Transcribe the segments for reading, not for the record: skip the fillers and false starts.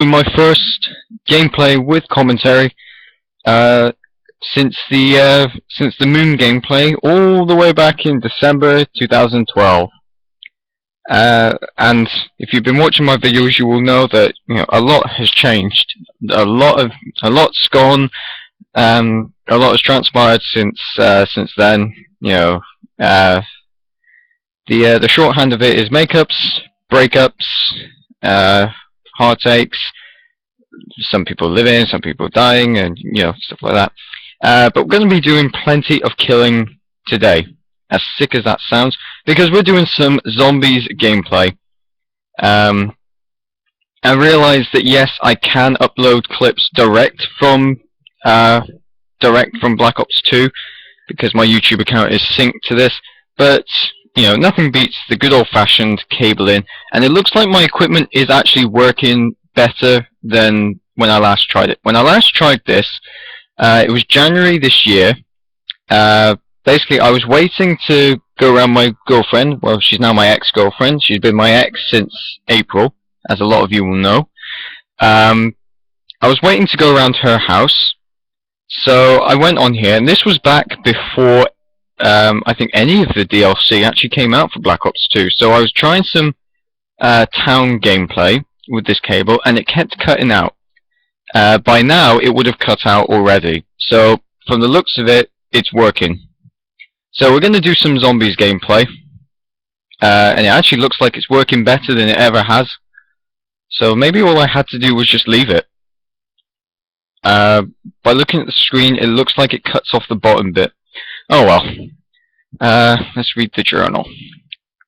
my first gameplay with commentary since the Moon gameplay all the way back in December 2012. And if you've been watching my videos, you will know that a lot has changed. A lot's gone. A lot has transpired since then. The shorthand of it is makeups, breakups, heartaches. Some people living, some people dying, and stuff like that. But we're going to be doing plenty of killing today. As sick as that sounds, because we're doing some zombies gameplay. I realised that yes, I can upload clips direct from Black Ops 2, because my YouTube account is synced to this. But nothing beats the good old-fashioned cabling, and it looks like my equipment is actually working better than when I last tried it. When I last tried this, it was January this year. Basically, I was waiting to go around my girlfriend. Well, she's now my ex-girlfriend. She's been my ex since April, as a lot of you will know. I was waiting to go around her house, so I went on here, and this was back before I think any of the DLC actually came out for Black Ops 2. So I was trying some town gameplay with this cable, and it kept cutting out. By now, it would have cut out already. So from the looks of it, it's working. So we're going to do some zombies gameplay, and it actually looks like it's working better than it ever has. So maybe all I had to do was just leave it. By looking at the screen, it looks like it cuts off the bottom bit. Oh well. Let's read the journal.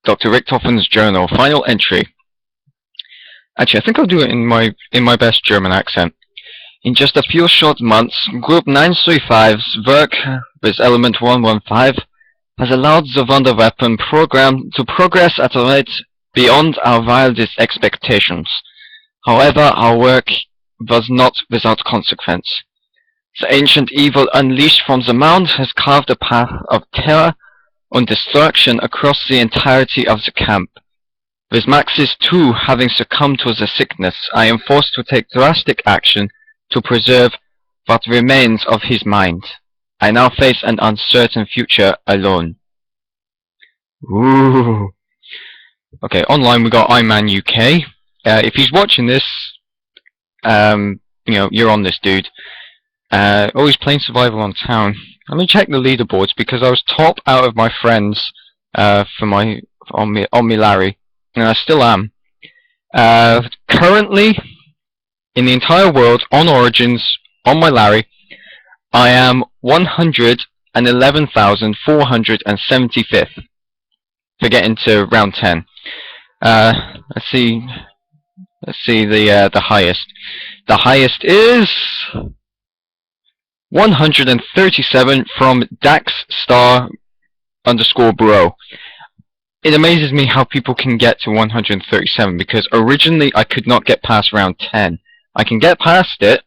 Dr. Richthofen's journal. Final entry. Actually, I think I'll do it in my best German accent. In just a few short months, Group 935's work with Element 115 has allowed the Wonder Weapon program to progress at a rate beyond our wildest expectations. However, our work was not without consequence. The ancient evil unleashed from the mound has carved a path of terror and destruction across the entirety of the camp. With Maxis too having succumbed to the sickness, I am forced to take drastic action to preserve what remains of his mind. I now face an uncertain future alone. Ooh. Okay, online we got Iman UK. If he's watching this, you're on this, dude. Always playing survival on town. Let me check the leaderboards, because I was top out of my friends on me Larry, and I still am. Currently, in the entire world, on Origins, on my Larry, I am 111,475th for getting to round 10. Let's see the highest. The highest is 137 from Daxstar_bro. It amazes me how people can get to 137, because originally I could not get past round 10. I can get past it,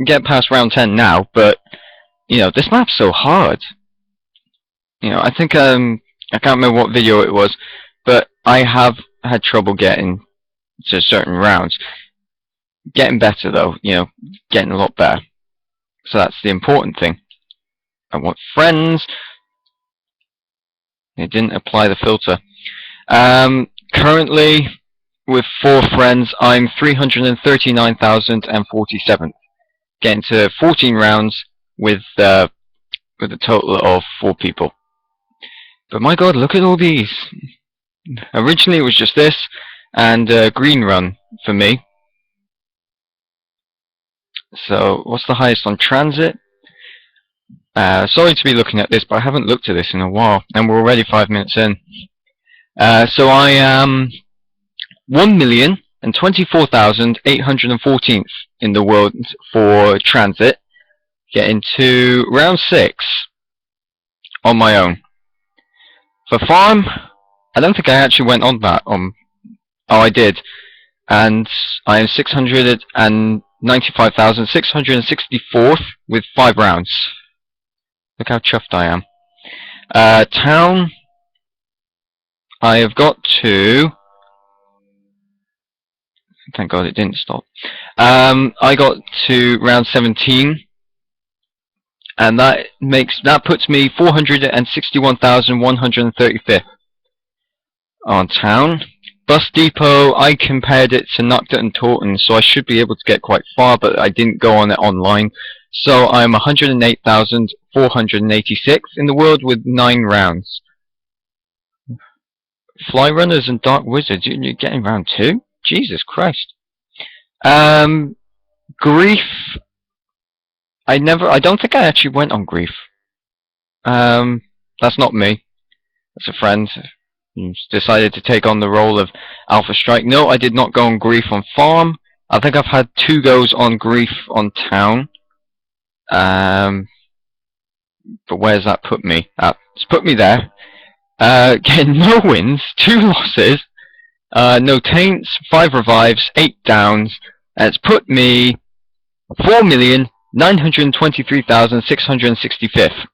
get past round 10 now, but this map's so hard. I think I can't remember what video it was, but I have had trouble getting to certain rounds. Getting better though, getting a lot better. So that's the important thing. I want friends. It didn't apply the filter. Currently, with 4 friends, I'm 339,047th. Getting to 14 rounds with a total of 4 people. But my god, look at all these. Originally it was just this, and Green Run for me. So, what's the highest on transit? Sorry to be looking at this, but I haven't looked at this in a while, and we're already 5 minutes in. So I am 1,024,814th in the world for transit, getting to round 6 on my own. For farm, I don't think I actually went on that. Oh, I did, and I am 695,664th with 5 rounds. Look how chuffed I am. Town, I have got to Thank God it didn't stop. I got to round 17, and that puts me 461,135th on town. Bus depot, I compared it to NUKETOWN, so I should be able to get quite far, but I didn't go on it online. So I'm 108,486 in the world with 9 rounds. Fly runners and dark wizards, you're getting round 2? Jesus Christ. Grief. I don't think I actually went on grief. That's not me. That's a friend who's decided to take on the role of Alpha Strike. No, I did not go on grief on farm. I think I've had 2 goes on grief on town. But where's that put me? It's put me there. Getting no wins, 2 losses, no taints, 5 revives, 8 downs. It's put me 4,923,665th.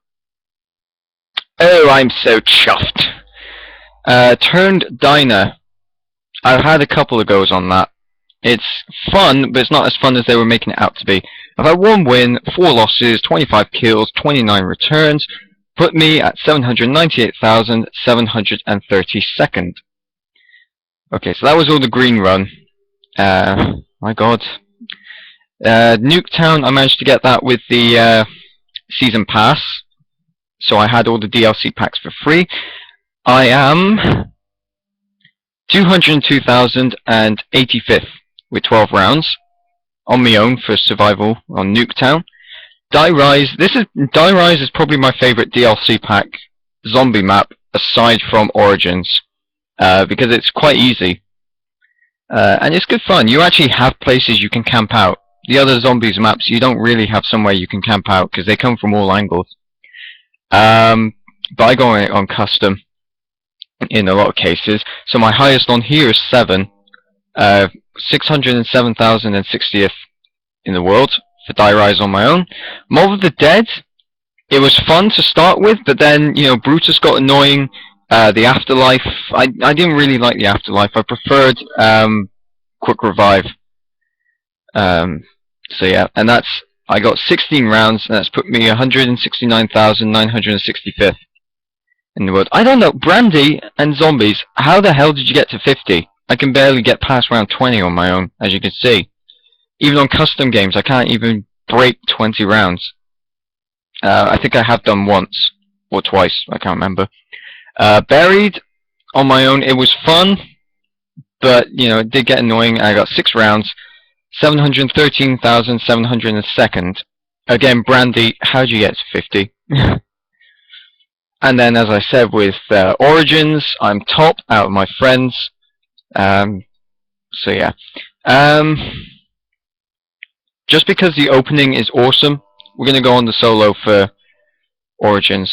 Oh, I'm so chuffed. Turned diner. I've had a couple of goes on that. It's fun, but it's not as fun as they were making it out to be. I've had 1 win, 4 losses, 25 kills, 29 returns. Put me at 798,732nd. Okay, so that was all the green run. My God. NUKETOWN, I managed to get that with the season pass. So I had all the DLC packs for free. I am 202,085th with 12 rounds on my own for survival on NUKETOWN. Die Rise is probably my favorite DLC pack zombie map aside from Origins, because it's quite easy, and it's good fun. You actually have places you can camp out. The other zombies maps, you don't really have somewhere you can camp out because they come from all angles. But I go on custom in a lot of cases. So my highest on here is 7, 607,060th in the world for Die Rise on my own. Mob of the Dead, it was fun to start with, but then, you know, Brutus got annoying. The Afterlife, I didn't really like the Afterlife. I preferred Quick Revive. So yeah, and I got 16 rounds, and that's put me 169,965th in the world. I don't know, Brandy and zombies, how the hell did you get to 50? I can barely get past round 20 on my own, as you can see. Even on custom games, I can't even break 20 rounds. I think I have done once, or twice, I can't remember. Buried, on my own, it was fun, but, you know, it did get annoying. I got 6 rounds, 713,702nd. Again, Brandy, how'd you get to 50? And then, as I said, with Origins, I'm top out of my friends. So yeah. Just because the opening is awesome, we're going to go on the solo for Origins.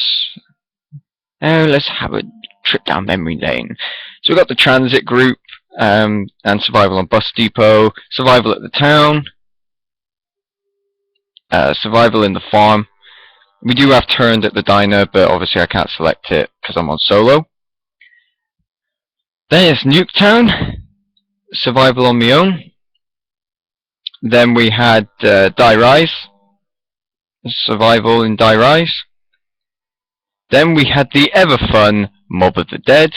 Oh, let's have a trip down memory lane. So we've got the transit group, and survival on bus depot, survival at the town, survival in the farm. We do have turned at the diner, but obviously I can't select it because I'm on solo. Then it's NUKETOWN, survival on my own. Then we had Die Rise, survival in Die Rise. Then we had the ever fun Mob of the Dead,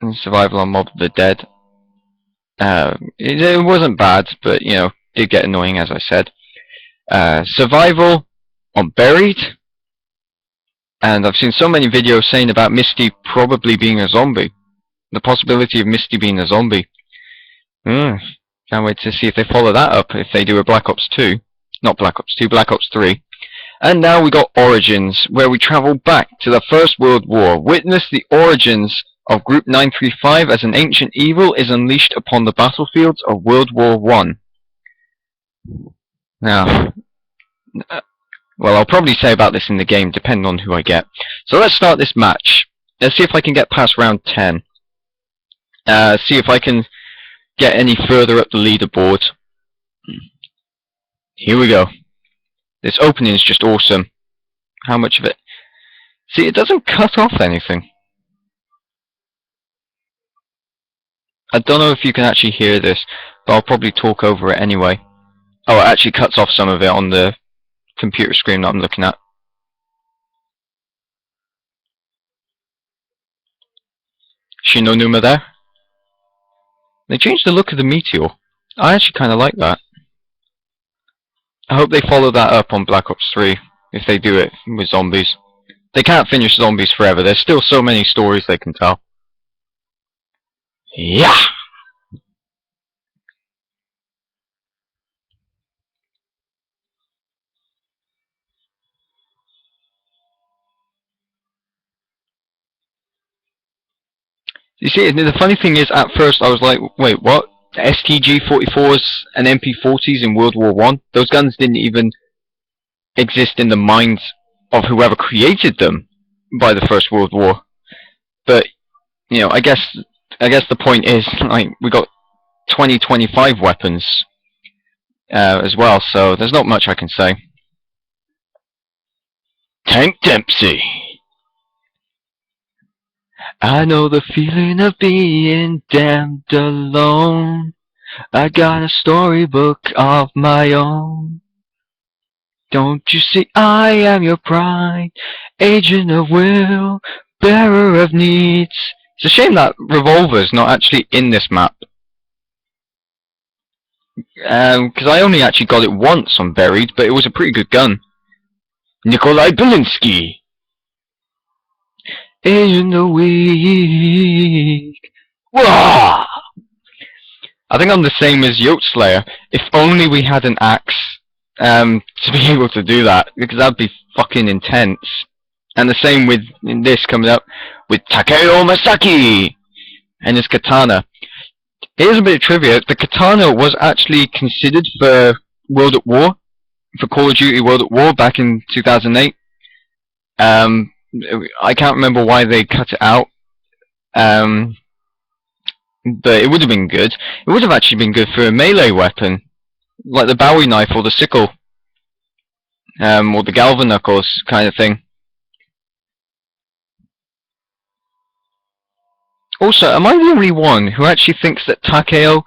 and survival on Mob of the Dead. It wasn't bad, but you know, did get annoying, as I said. Survival on Buried, and I've seen so many videos saying about Misty probably being a zombie. The possibility of Misty being a zombie. Can't wait to see if they follow that up, if they do a Black Ops 2. Not Black Ops 2, Black Ops 3. And now we got Origins, where we travel back to the First World War. Witness the origins of Group 935 as an ancient evil is unleashed upon the battlefields of World War I. Now, well, I'll probably say about this in the game, depending on who I get. So let's start this match. Let's see if I can get past round 10. See if I can get any further up the leaderboard. Here we go. This opening is just awesome. How much of it? See, it doesn't cut off anything. I don't know if you can actually hear this, but I'll probably talk over it anyway. Oh, it actually cuts off some of it on the computer screen that I'm looking at. Shinonuma there. They changed the look of the meteor. I actually kind of like that. I hope they follow that up on Black Ops 3, if they do it with zombies. They can't finish zombies forever, there's still so many stories they can tell. Yeah! You see, the funny thing is, at first I was like, wait, what? STG-44s and MP-40s in World War I? Those guns didn't even exist in the minds of whoever created them by the First World War. But, you know, I guess the point is, like, we got 2025 weapons as well, so there's not much I can say. Tank Dempsey. I know the feeling of being damned alone. I got a storybook of my own. Don't you see I am your pride, agent of will, bearer of needs. It's a shame that revolver's not actually in this map. Because I only actually got it once on Buried, but it was a pretty good gun. Nikolai Belinsky. In the week. Wah! I think I'm the same as Yote Slayer. If only we had an axe to be able to do that, because that'd be fucking intense. And the same with this coming up with Takeo Masaki and his katana. Here's a bit of trivia. The katana was actually considered for World at War, for Call of Duty World at War back in 2008. I can't remember why they cut it out, but it would have been good. It would have actually been good for a melee weapon, like the Bowie knife or the sickle, or the Galvanuckles kind of thing. Also, am I the only one who actually thinks that Takeo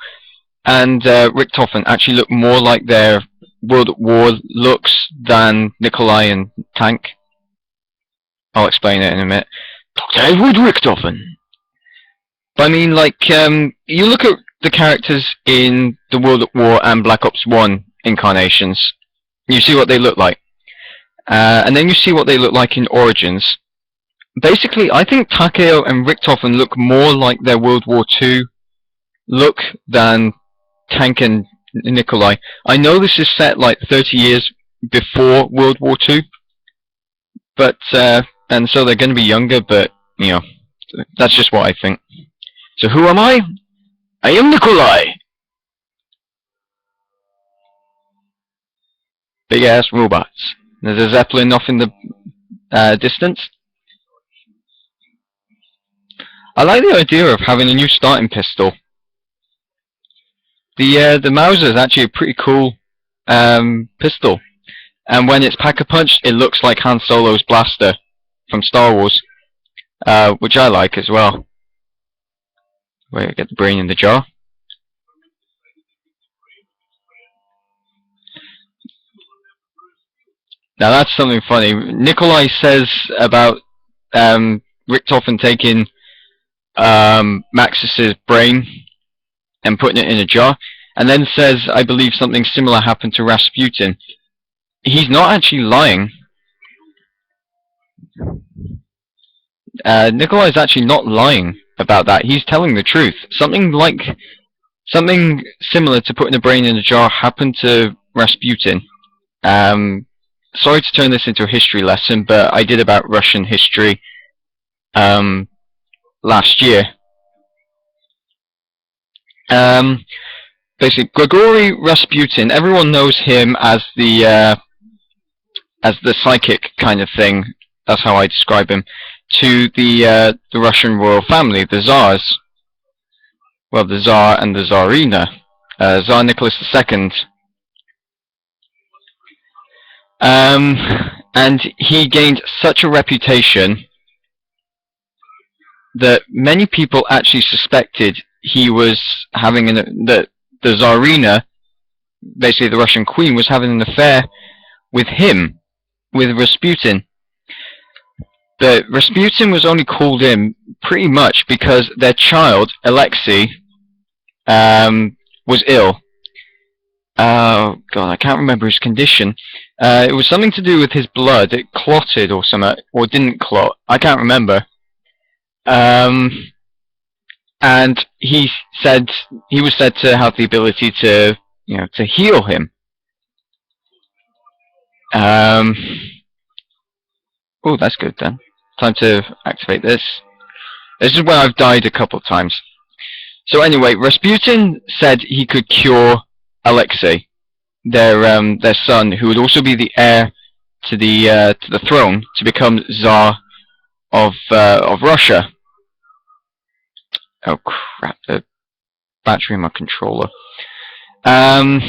and Richtofen actually look more like their World at War looks than Nikolai and Tank? I'll explain it in a minute. Dr. Edward Richtofen. But I mean, like, you look at the characters in the World at War and Black Ops 1 incarnations, you see what they look like. And then you see what they look like in Origins. Basically, I think Takeo and Richtofen look more like their World War II look than Tank and Nikolai. I know this is set like 30 years before World War II, but, and so they're going to be younger, but, you know, that's just what I think. So who am I? I am Nikolai! Big ass robots. There's a Zeppelin off in the distance. I like the idea of having a new starting pistol. The Mauser is actually a pretty cool pistol. And when it's pack-a-punched, it looks like Han Solo's blaster from Star Wars, which I like as well. Wait, get the brain in the jar. Now that's something funny. Nikolai says about Richtofen taking Maxis's brain and putting it in a jar, and then says, I believe something similar happened to Rasputin. He's not actually lying. Nikolai's actually not lying about that. He's telling the truth. Something similar to putting a brain in a jar happened to Rasputin. Sorry to turn this into a history lesson, but I did about Russian history last year. Basically, Grigory Rasputin, everyone knows him as the psychic kind of thing. That's how I describe him to the Russian royal family, the Tsars. Well, the Tsar and the Tsarina, Tsar Nicholas II. And he gained such a reputation that many people actually suspected he was having the Tsarina, basically the Russian queen, was having an affair with him, with Rasputin. But Rasputin was only called in pretty much because their child, Alexei, was ill. Oh God, I can't remember his condition. It was something to do with his blood. It clotted or something, or didn't clot. I can't remember. And he was said to have the ability to, to heal him. Oh, that's good then. Time to activate this. This is where I've died a couple of times. So anyway, Rasputin said he could cure Alexei, their son, who would also be the heir to the throne, to become Tsar of Russia. Oh crap! The battery in my controller. So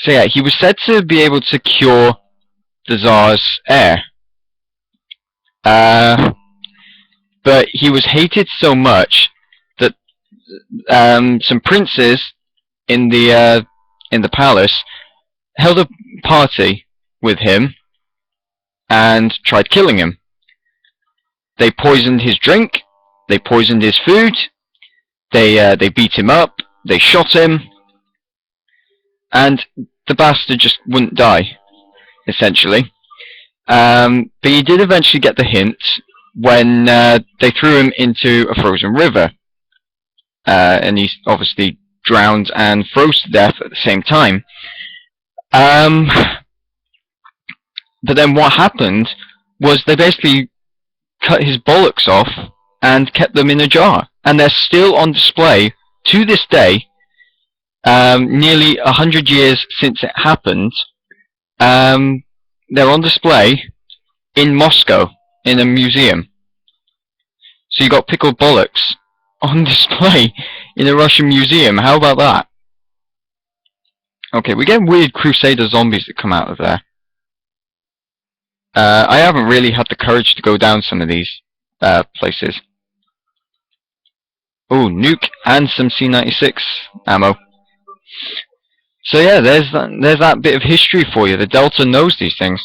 yeah, he was said to be able to cure the Tsar's heir. But he was hated so much that some princes in the palace held a party with him and tried killing him. They poisoned his drink, they poisoned his food, they beat him up, they shot him, and the bastard just wouldn't die, essentially. But he did eventually get the hint when they threw him into a frozen river. And he obviously drowned and froze to death at the same time. But then what happened was they basically cut his bollocks off and kept them in a jar. And they're still on display to this day, nearly 100 years since it happened. They're on display in Moscow, in a museum. So you got pickled bollocks on display in a Russian museum. How about that? Okay, we get weird Crusader zombies that come out of there. I haven't really had the courage to go down some of these places. Oh, nuke and some C96 ammo. So yeah, there's that bit of history for you. The Delta knows these things.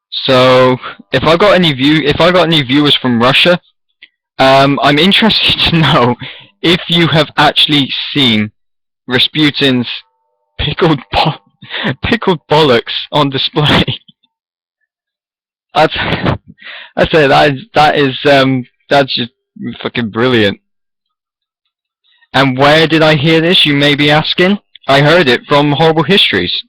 So if I got any viewers from Russia, I'm interested to know if you have actually seen Rasputin's pickled bollocks on display. That's just fucking brilliant. And where did I hear this, you may be asking? I heard it from Horrible Histories.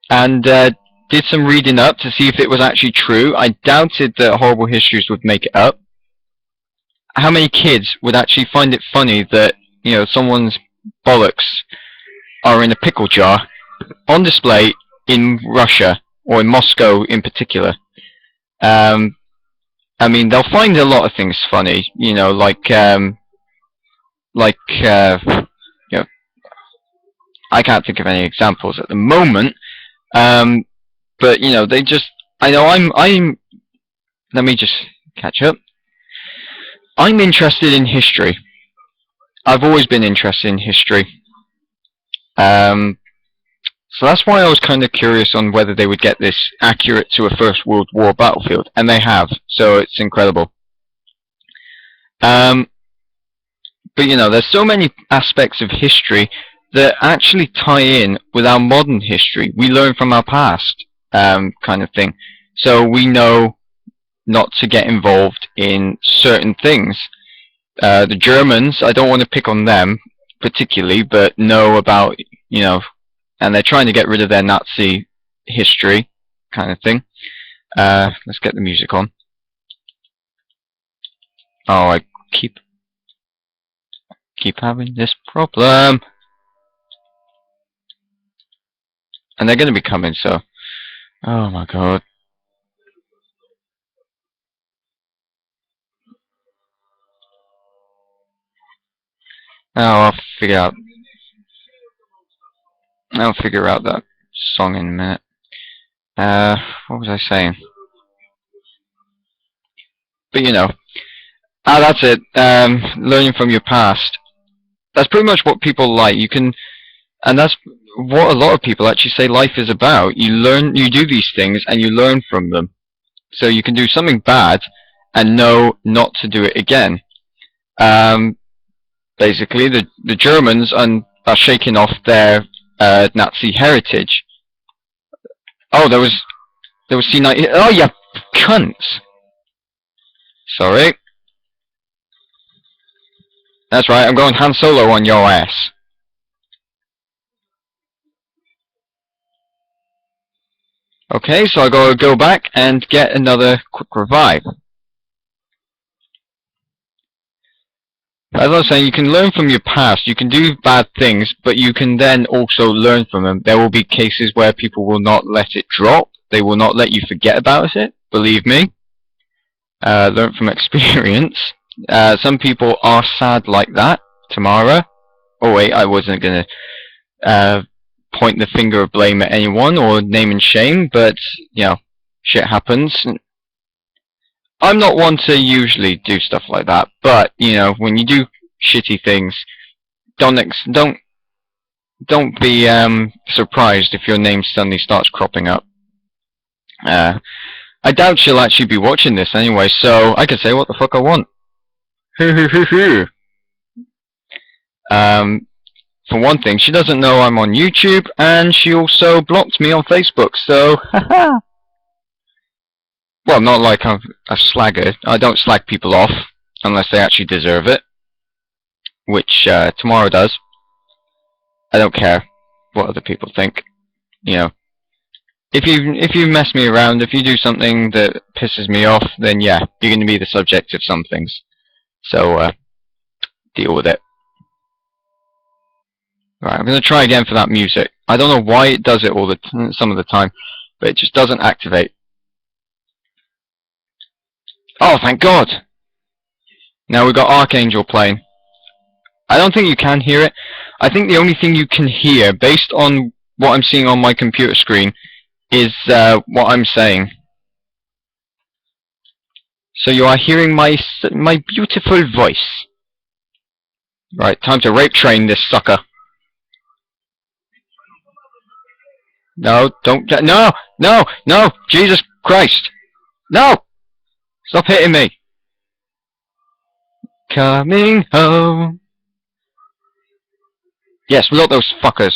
And did some reading up to see if it was actually true. I doubted that Horrible Histories would make it up. How many kids would actually find it funny that, someone's bollocks are in a pickle jar on display in Russia, or in Moscow in particular? I mean, they'll find a lot of things funny, I can't think of any examples at the moment, but they just, let me just catch up. I'm interested in history. I've always been interested in history. So that's why I was kind of curious on whether they would get this accurate to a First World War battlefield, and they have, so it's incredible. But there's so many aspects of history that actually tie in with our modern history. We learn from our past, kind of thing. So we know not to get involved in certain things. The Germans, I don't want to pick on them particularly, but know about, and they're trying to get rid of their Nazi history, kind of thing. Let's get the music on. Oh, I keep having this problem. And they're going to be coming, so... Oh my god. Oh, I'll figure out that song in a minute. What was I saying? But Ah, that's it. Learning from your past. That's pretty much what people like. You can, and that's what a lot of people actually say life is about. You learn, you do these things, and you learn from them. So you can do something bad, and know not to do it again. Basically, the Germans are shaking off their Nazi heritage. Oh, there was C90. Oh, yeah, cunts. Sorry. That's right. I'm going Han Solo on your ass. Okay, so I gotta go back and get another quick revive. As I was saying, you can learn from your past. You can do bad things, but you can then also learn from them. There will be cases where people will not let it drop. They will not let you forget about it. Believe me. Learn from experience. Some people are sad like that. Tamara. Oh wait, I wasn't gonna point the finger of blame at anyone or name and shame, but you know, shit happens. I'm not one to usually do stuff like that, but you know, when you do shitty things, don't be surprised if your name suddenly starts cropping up. I doubt she'll actually be watching this anyway, so I can say what the fuck I want. For one thing, she doesn't know I'm on YouTube, and she also blocked me on Facebook, so haha. Well, not like I'm a slagger. I don't slag people off unless they actually deserve it, which Tomorrow does. I don't care what other people think. You know, if you mess me around, if you do something that pisses me off, then yeah, you're going to be the subject of some things. So deal with it. Right, I'm going to try again for that music. I don't know why it does it some of the time, but it just doesn't activate. Oh, thank God! Now we've got Archangel playing. I don't think you can hear it. I think the only thing you can hear, based on what I'm seeing on my computer screen, is what I'm saying. So you are hearing my beautiful voice. Right, time to rape train this sucker. No, don't get... No! No! No! Jesus Christ! No! Stop hitting me! Coming home. Yes, we got those fuckers.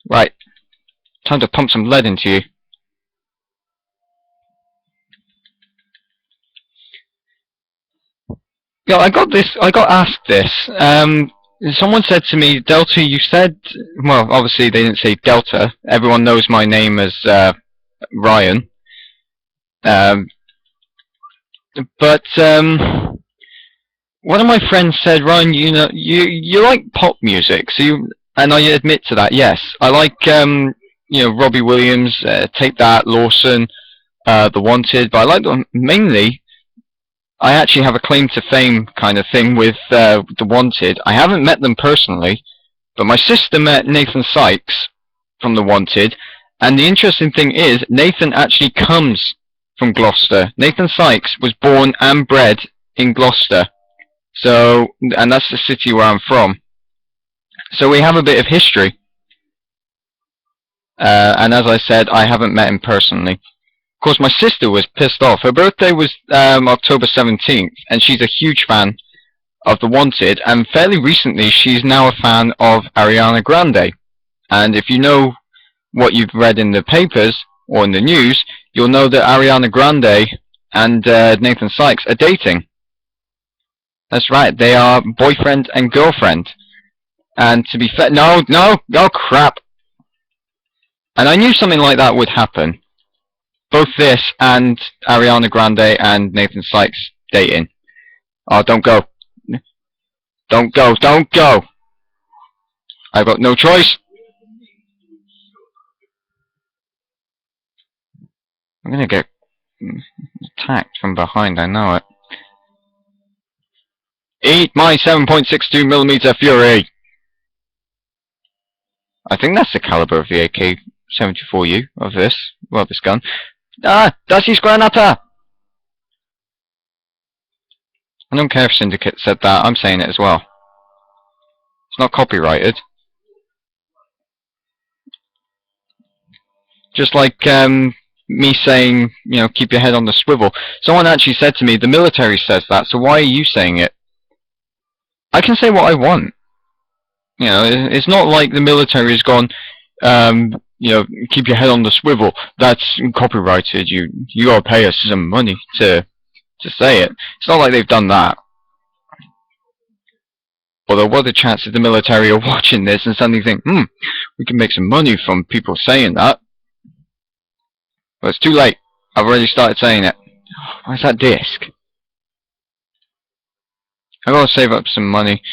Right. Time to pump some lead into you. Yeah, I got asked this. Someone said to me, Delta, you said... Well, obviously they didn't say Delta. Everyone knows my name as Ryan. But one of my friends said, Ryan, you know, you like pop music, so and I admit to that. Yes, I like you know, Robbie Williams, Take That, Lawson, The Wanted, but I like them mainly. I actually have a claim to fame kind of thing with The Wanted. I haven't met them personally, but my sister met Nathan Sykes from The Wanted, and the interesting thing is, Nathan actually comes from Gloucester. Nathan Sykes was born and bred in Gloucester. So, and that's the city where I'm from. So we have a bit of history. And as I said, I haven't met him personally. Of course, my sister was pissed off. Her birthday was October 17th, and she's a huge fan of The Wanted, and fairly recently she's now a fan of Ariana Grande. And if you know what you've read in the papers, or in the news, you'll know that Ariana Grande and Nathan Sykes are dating. That's right, they are boyfriend and girlfriend. And to be fair, no, crap. And I knew something like that would happen. Both this and Ariana Grande and Nathan Sykes dating. Oh, don't go. Don't go, don't go! I've got no choice. I'm gonna get attacked from behind, I know it. Eat my 7.62mm Fury! I think that's the caliber of the AK-74U of this gun. Ah! Das ist Granata! I don't care if Syndicate said that, I'm saying it as well. It's not copyrighted. Just like me saying, you know, keep your head on the swivel. Someone actually said to me, the military says that, so why are you saying it? I can say what I want. You know, it's not like the military has gone, you know, keep your head on the swivel. That's copyrighted. You gotta pay us some money to say it. It's not like they've done that. Although, what are the chances the military are watching this and suddenly think, we can make some money from people saying that? Well, it's too late. I've already started saying it. Where's that disc? I gotta save up some money.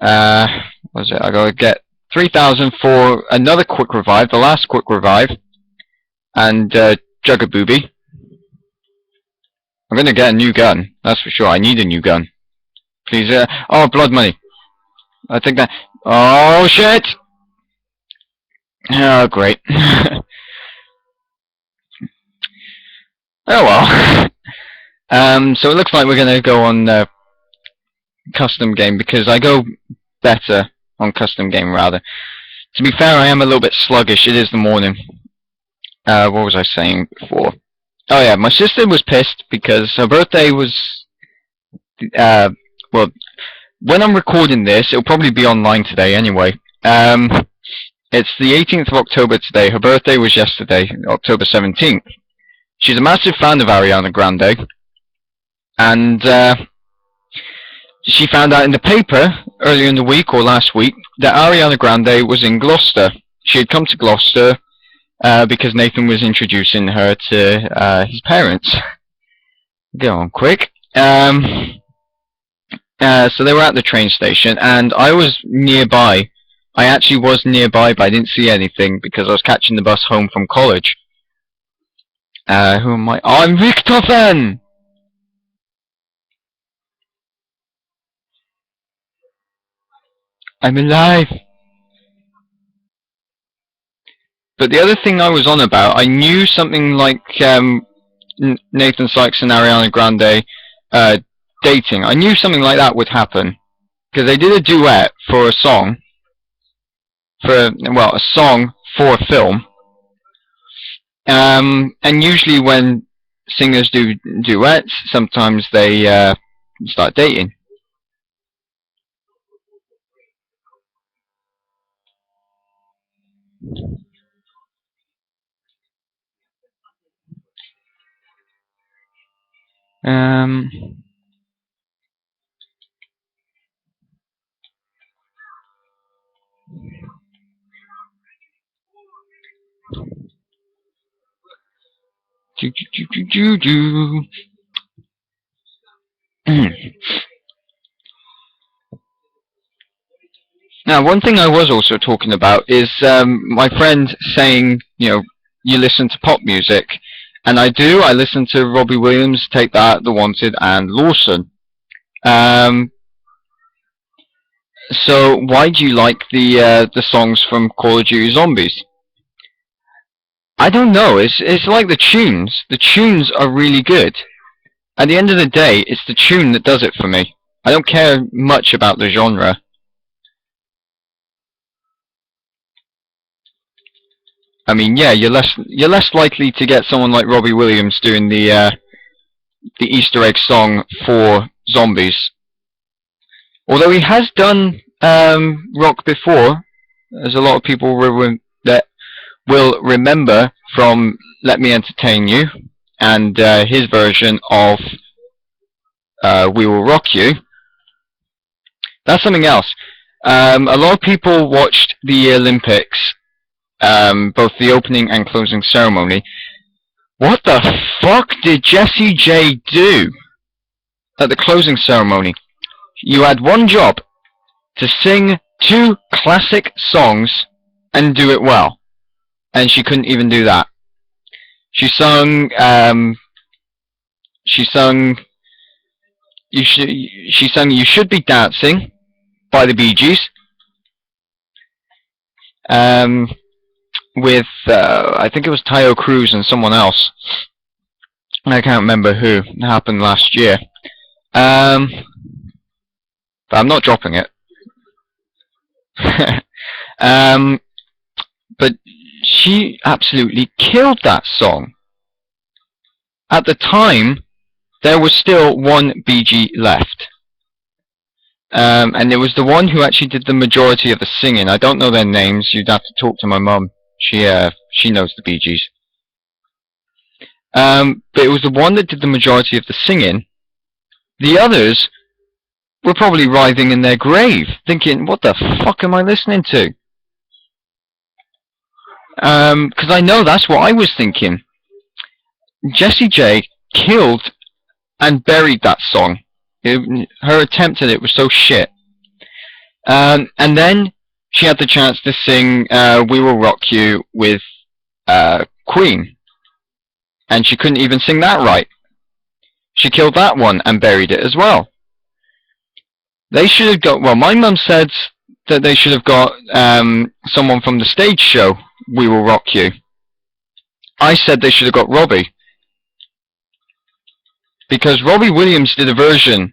What is it? I gotta get 3,000 for another quick revive, the last quick revive, and Jugabooby. I'm gonna get a new gun, that's for sure. I need a new gun. Please, oh, blood money. I think that. Oh shit! Oh, great. Oh well. So it looks like we're gonna go on custom game because I go better on custom game rather. To be fair, I am a little bit sluggish. It is the morning. What was I saying before? Oh yeah, my sister was pissed because her birthday was well, when I'm recording this, it'll probably be online today anyway. It's the 18th of October today. Her birthday was yesterday, October 17th. She's a massive fan of Ariana Grande, and she found out in the paper earlier in the week or last week that Ariana Grande was in Gloucester. She had come to Gloucester because Nathan was introducing her to his parents. Go on quick. So they were at the train station, and I was nearby. I actually was nearby, but I didn't see anything because I was catching the bus home from college. Who am I? Oh, I'm NUKETOWN! I'm alive! But the other thing I was on about, I knew something like Nathan Sykes and Ariana Grande dating. I knew something like that would happen. Because they did a duet for a song. Well, a song for a film. And usually when singers do duets, sometimes they start dating. Now, one thing I was also talking about is my friend saying, you know, you listen to pop music, and I do. I listen to Robbie Williams, Take That, The Wanted, and Lawson. So why do you like the songs from Call of Duty Zombies? I don't know. It's like the tunes. The tunes are really good. At the end of the day, it's the tune that does it for me. I don't care much about the genre. I mean, yeah, you're less likely to get someone like Robbie Williams doing the Easter egg song for Zombies. Although he has done rock before, as a lot of people that will remember from Let Me Entertain You and his version of We Will Rock You. That's something else. A lot of people watched the Olympics, both the opening and closing ceremony. What the fuck did Jessie J do at the closing ceremony? You had one job, to sing 2 classic songs and do it well. And she couldn't even do that. She sung You Should Be Dancing by the Bee Gees. With I think it was Tayo Cruz and someone else. I can't remember who. It happened last year. but I'm not dropping it. um, but she absolutely killed that song. At the time, there was still one BG left. And it was the one who actually did the majority of the singing. I don't know their names. You'd have to talk to my mum. She knows the Bee Gees. But it was the one that did the majority of the singing. The others were probably writhing in their grave, thinking, what the fuck am I listening to? Because I know that's what I was thinking. Jessie J killed and buried that song. Her attempt at it was so shit. And then she had the chance to sing We Will Rock You with Queen. And she couldn't even sing that right. She killed that one and buried it as well. They should have got, well, my mum said that they should have got someone from the stage show, We Will Rock You. I said they should have got Robbie. Because Robbie Williams did a version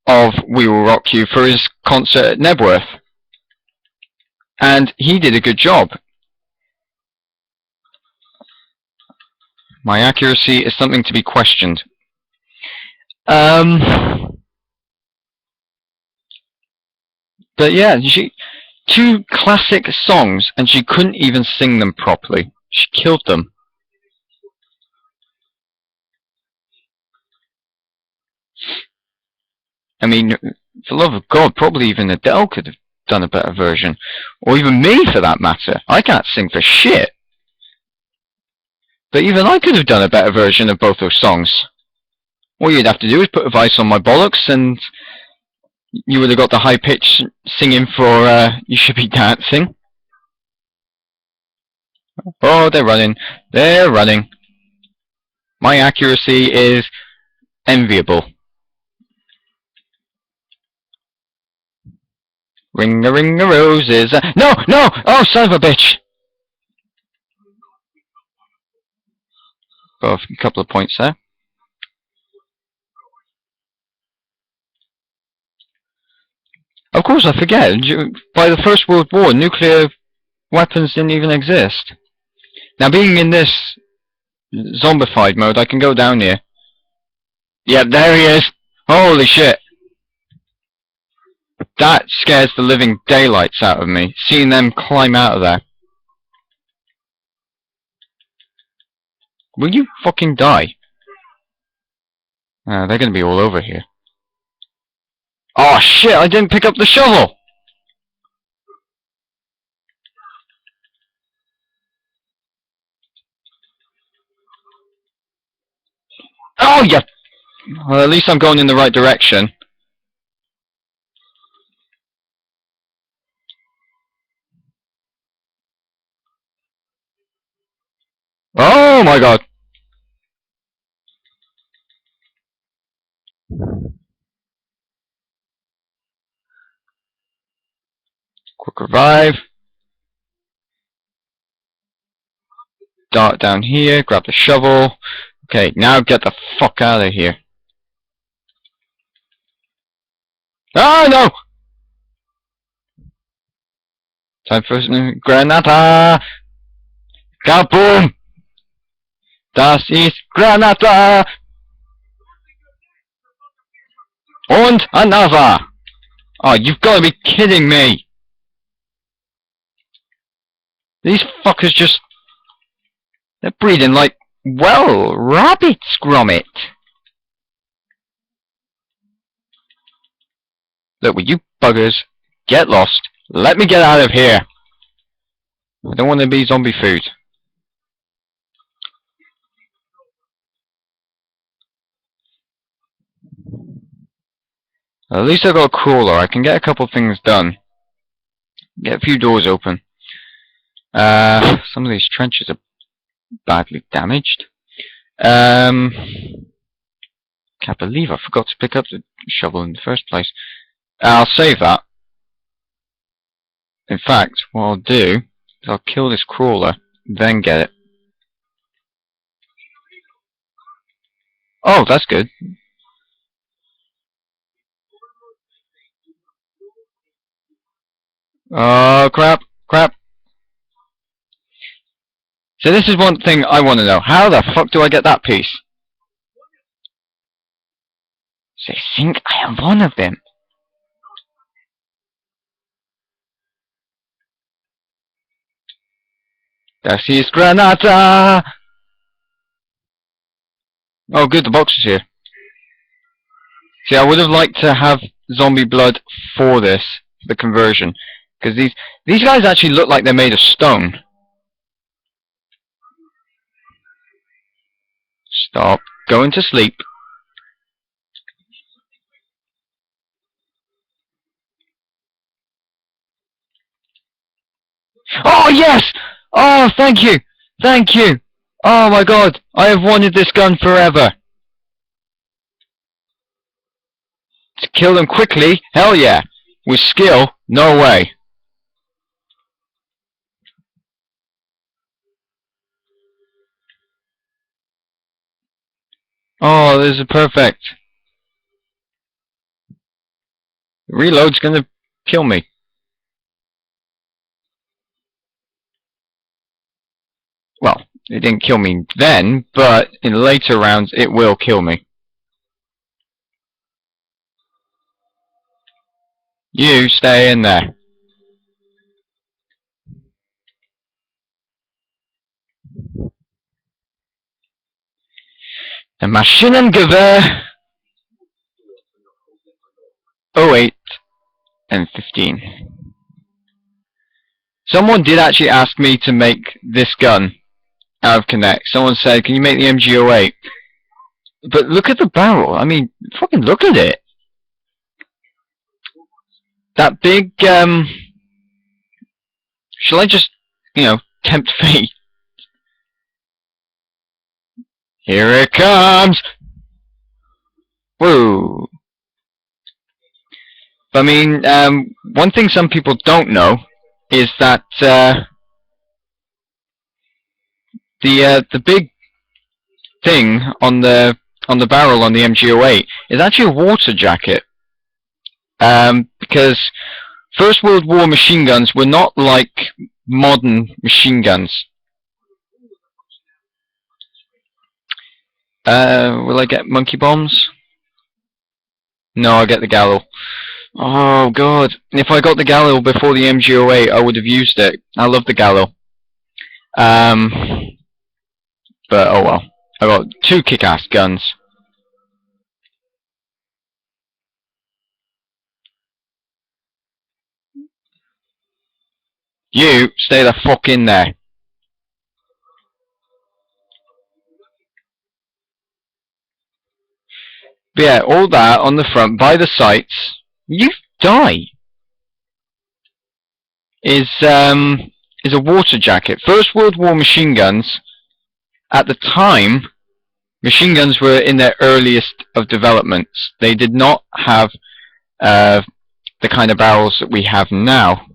of We Will Rock You for his concert at Nebworth. And he did a good job. My accuracy is something to be questioned. But yeah, two classic songs, and she couldn't even sing them properly. She killed them. I mean, for the love of God, probably even Adele could have done a better version. Or even me, for that matter. I can't sing for shit. But even I could have done a better version of both those songs. All you'd have to do is put a vice on my bollocks, and you would have got the high-pitched singing for You Should Be Dancing. Oh, they're running. They're running. My accuracy is enviable. Ring-a-ring-a-roses. No! No! Oh, son of a bitch! Oh, a couple of points there. Of course, I forget. By the First World War, nuclear weapons didn't even exist. Now, being in this zombified mode, I can go down here. Yep, there he is. Holy shit. That scares the living daylights out of me, seeing them climb out of there. Will you fucking die? They're gonna be all over here. Oh shit, I didn't pick up the shovel! Oh yeah! Well, at least I'm going in the right direction. Oh my god! Quick revive. Dart down here, grab the shovel. Okay, now get the fuck out of here. Oh no! Time for Granata! Kaboom! Das ist Granata! Und another! Oh, you've got to be kidding me! These fuckers just... They're breeding like, well, rabbits, Gromit! Look, will you buggers get lost? Let me get out of here! I don't want to be zombie food. At least I've got a crawler. I can get a couple things done. Get a few doors open. Some of these trenches are badly damaged. Can't believe I forgot to pick up the shovel in the first place. I'll save that. In fact, what I'll do is I'll kill this crawler, then get it. Oh, that's good. Oh, crap, crap. So this is one thing I want to know. How the fuck do I get that piece? So I think I am one of them. Das ist Granata! Oh good, the box is here. See, I would have liked to have zombie blood for this, the conversion. Because these guys actually look like they're made of stone. Stop going to sleep. Oh yes! Oh, thank you! Thank you! Oh my god, I have wanted this gun forever. To kill them quickly? Hell yeah. With skill? No way. Oh, this is perfect. Reload's gonna kill me. Well, it didn't kill me then, but in later rounds it will kill me. You stay in there. The Maschinengewehr 08 and 15. Someone did actually ask me to make this gun out of Connect. Someone said, can you make the MG08? But look at the barrel. I mean, fucking look at it. That big, shall I just, tempt fate? Here it comes! Whoa. I mean, one thing some people don't know is that, the big thing on the barrel on the MG08 is actually a water jacket. Because First World War machine guns were not like modern machine guns. Will I get monkey bombs? No, I'll get the Galil. Oh god. If I got the Galil before the MG08, I would have used it. I love the Galil. But oh well. I got two kick-ass guns. You stay the fuck in there. But yeah, all that on the front by the sights. You die. Is a water jacket. First World War machine guns. At the time, machine guns were in their earliest of developments. They did not have the kind of barrels that we have now.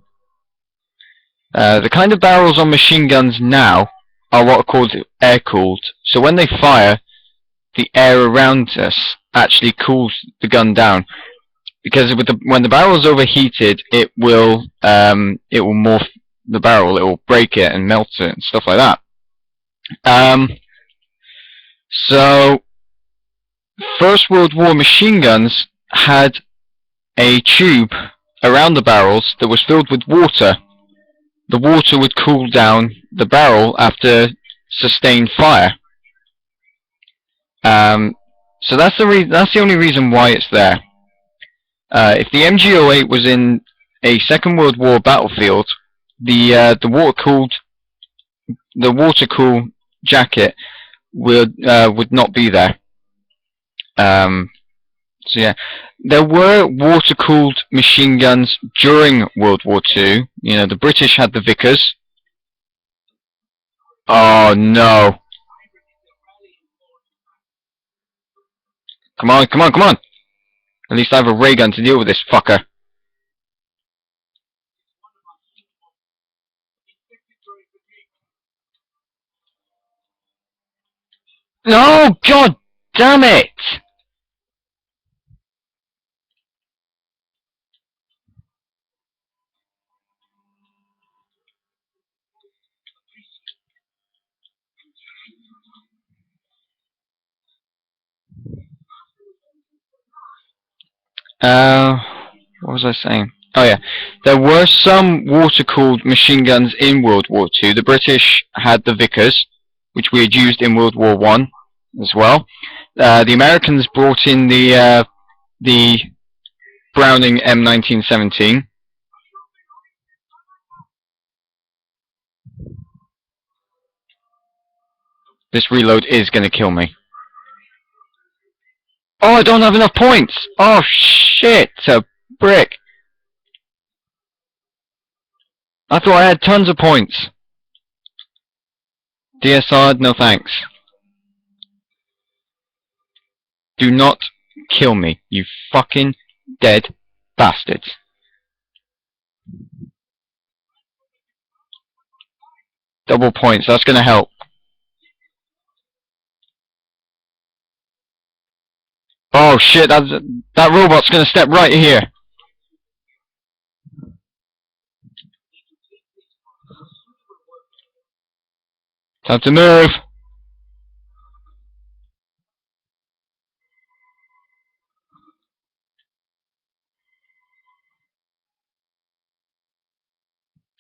The kind of barrels on machine guns now are what are called air-cooled. So when they fire, the air around us actually cools the gun down. Because when the barrel is overheated, it will morph the barrel. It will break it and melt it and stuff like that. So First World War machine guns had a tube around the barrels that was filled with water. The water would cool down the barrel after sustained fire. So that's the only reason why it's there. If the MG08 was in a Second World War battlefield, the water cool jacket would not be there. So yeah, there were water-cooled machine guns during World War II. You know, the British had the Vickers. Oh no! Come on, come on, come on! At least I have a ray gun to deal with this fucker. No! God damn it! What was I saying? Oh yeah, there were some water-cooled machine guns in World War II. The British had the Vickers, which we had used in World War I as well. The Americans brought in the Browning M1917. This reload is going to kill me. Oh, I don't have enough points! Oh shit, a brick. I thought I had tons of points. DSR, no thanks. Do not kill me, you fucking dead bastards. Double points, that's gonna help. Oh shit, that robot's gonna step right here. Time to move.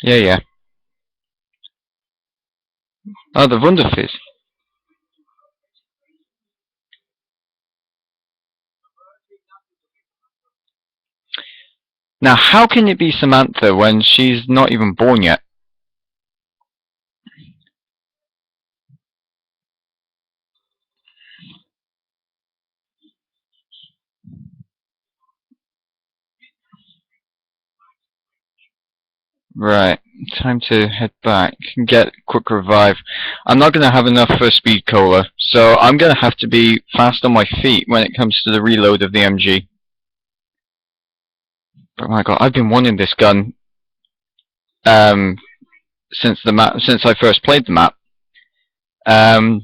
Yeah. Oh, the Wunderfizz. Now, how can it be Samantha when she's not even born yet? Right, time to head back and get quick revive. I'm not going to have enough for speed cola, so I'm going to have to be fast on my feet when it comes to the reload of the MG. But my god, I've been wanting this gun since I first played the map. That's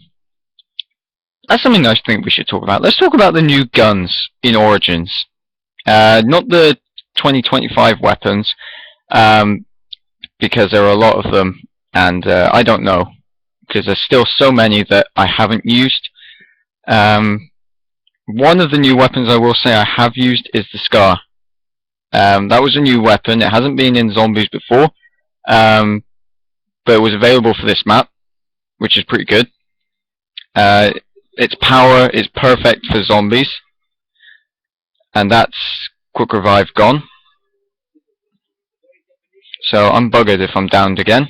something I think we should talk about. Let's talk about the new guns in Origins. Not the 2025 weapons, because there are a lot of them, and I don't know, because there's still so many that I haven't used. One of the new weapons I will say I have used is the Scar. That was a new weapon. It hasn't been in zombies before, but it was available for this map, which is pretty good. Its power is perfect for zombies, and that's quick revive gone. So I'm buggered if I'm downed again.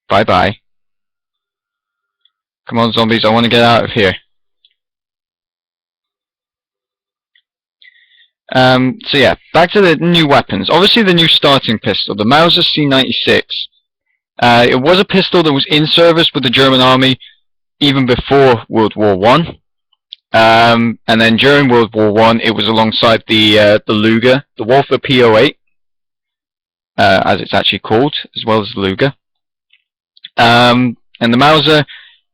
Bye bye. Come on, zombies, I want to get out of here. So yeah, back to the new weapons. Obviously the new starting pistol, the Mauser C96. It was a pistol that was in service with the German army even before World War I. And then during World War I, it was alongside the Luger, the Walther P08, as it's actually called, as well as the Luger. And the Mauser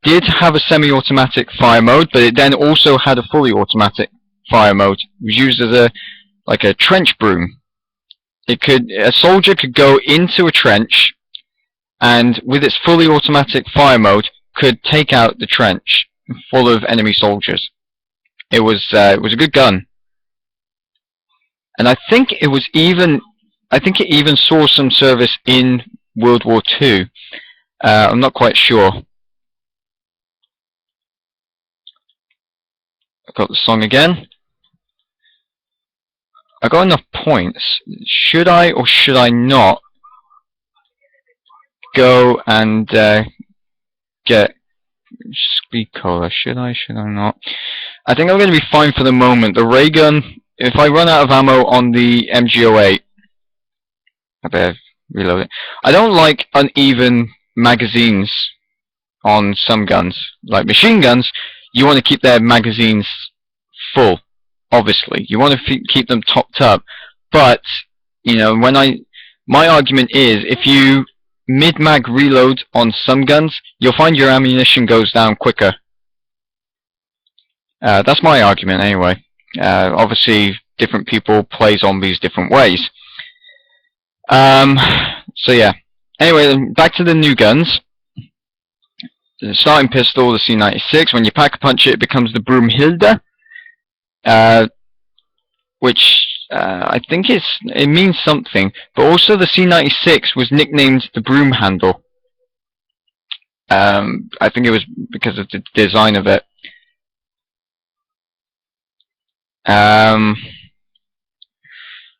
did have a semi-automatic fire mode, but it then also had a fully automatic fire mode. It was used as a trench broom. A soldier could go into a trench, and with its fully automatic fire mode, could take out the trench full of enemy soldiers. It was a good gun, and I think it even saw some service in World War II. I'm not quite sure. I got the song again. I got enough points. Should I or should I not go and get speed cola? Should I not? I think I'm going to be fine for the moment. The ray gun, if I run out of ammo on the MG08, I better reload it. I don't like uneven magazines on some guns. Like machine guns, you want to keep their magazines full, obviously. You want to keep them topped up. But, you know, my argument is, if you mid-mag reload on some guns, you'll find your ammunition goes down quicker. That's my argument anyway. Obviously, different people play zombies different ways. So yeah, Anyway, then back to the new guns. The starting pistol, the C96. When you pack a punch it, it becomes the Broomhilde, which I think it means something. But also the C96 was nicknamed the Broom Handle. I think it was because of the design of it.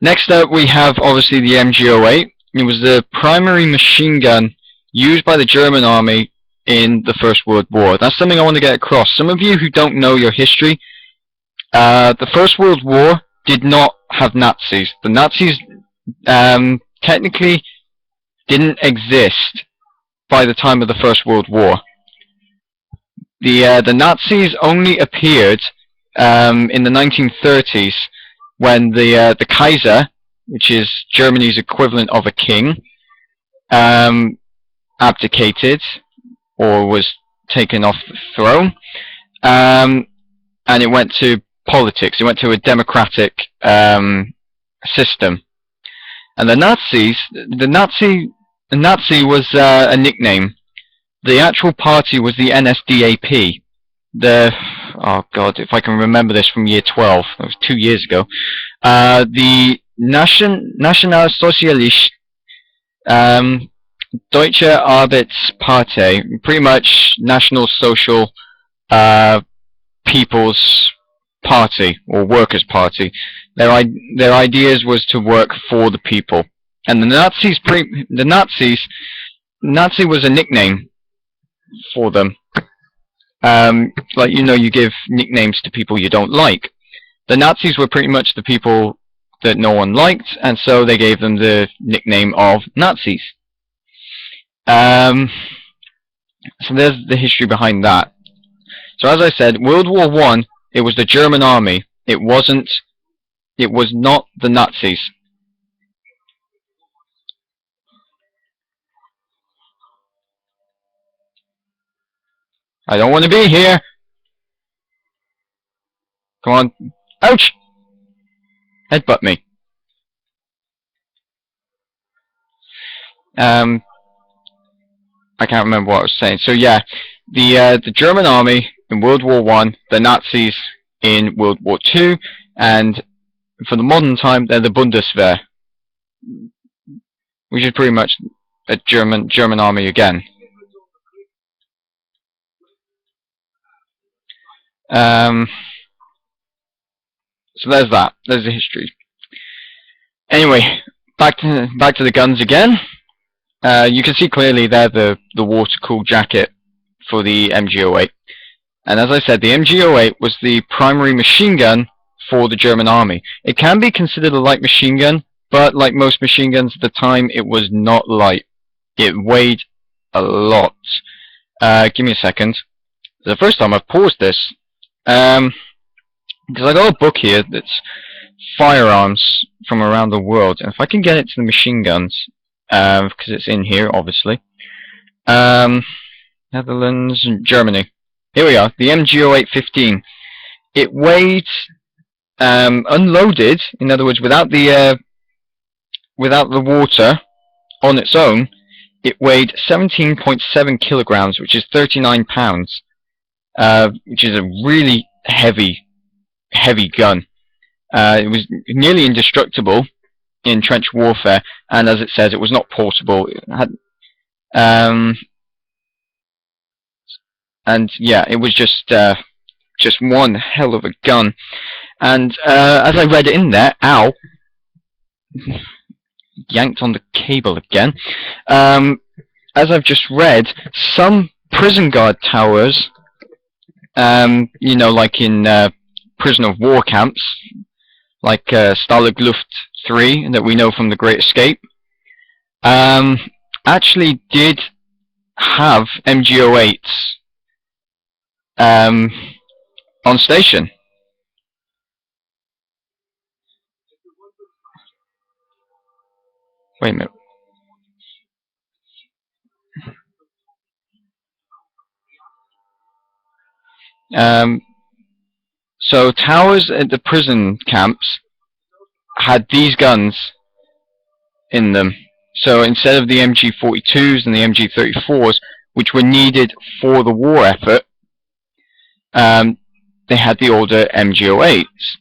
Next up, we have obviously the MG08. It was the primary machine gun used by the German army in the First World War. That's something I want to get across. Some of you who don't know your history, the First World War did not have Nazis. The Nazis technically didn't exist by the time of the First World War. The Nazis only appeared in the 1930s when the Kaiser, which is Germany's equivalent of a king, abdicated or was taken off the throne, and it went to politics. It went to a democratic system. And the Nazi was a nickname. The actual party was the NSDAP. Oh God, if I can remember this from year 12, that was 2 years ago. The Nationalsozialist Deutsche Arbeitspartei, pretty much National Social People's Party or Workers' Party. Their ideas was to work for the people, and the Nazi was a nickname for them. Like, you give nicknames to people you don't like. The Nazis were pretty much the people that no one liked, and so they gave them the nickname of Nazis. So there's the history behind that. So as I said, World War I, it was the German army. It was not the Nazis. I don't want to be here. Come on. Ouch! Headbutt me. I can't remember what I was saying. So yeah, the German army in World War I, the Nazis in World War II, and for the modern time, they're the Bundeswehr, which is pretty much a German army again. So there's that. There's the history. Anyway, back to the guns again. You can see clearly there the water-cooled jacket for the MG08. And as I said, the MG08 was the primary machine gun for the German army. It can be considered a light machine gun, but like most machine guns at the time, it was not light. It weighed a lot. Give me a second. The first time I've paused this, because I got a book here that's firearms from around the world, and if I can get it to the machine guns, because it's in here, obviously. Netherlands and Germany. Here we are, the MG08-15. It weighed, unloaded, in other words, without the water on its own, it weighed 17.7 kilograms, which is 39 pounds, which is a really heavy gun. It was nearly indestructible in trench warfare, and as it says, it was not portable. It had, and yeah, it was just one hell of a gun. And as I read in there, ow, yanked on the cable again. As I've just read, some prison guard towers, like in prison of war camps, like Stalag Luft 3 that we know from The Great Escape, actually did have MG08s on station. Wait a minute. So towers at the prison camps had these guns in them. So instead of the MG42s and the MG34s, which were needed for the war effort, they had the older MG08s.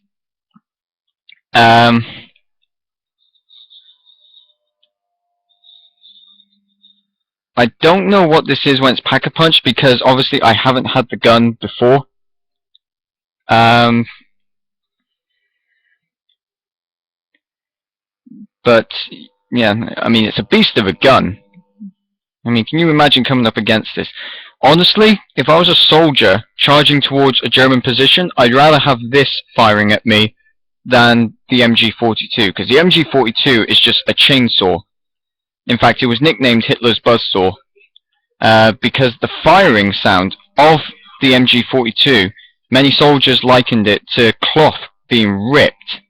I don't know what this is when it's Pack-a-Punch, because obviously I haven't had the gun before. But yeah, I mean, it's a beast of a gun. I mean, can you imagine coming up against this? Honestly, if I was a soldier charging towards a German position, I'd rather have this firing at me than the MG42, because the MG42 is just a chainsaw. In fact, it was nicknamed Hitler's buzzsaw, because the firing sound of the MG42, many soldiers likened it to cloth being ripped.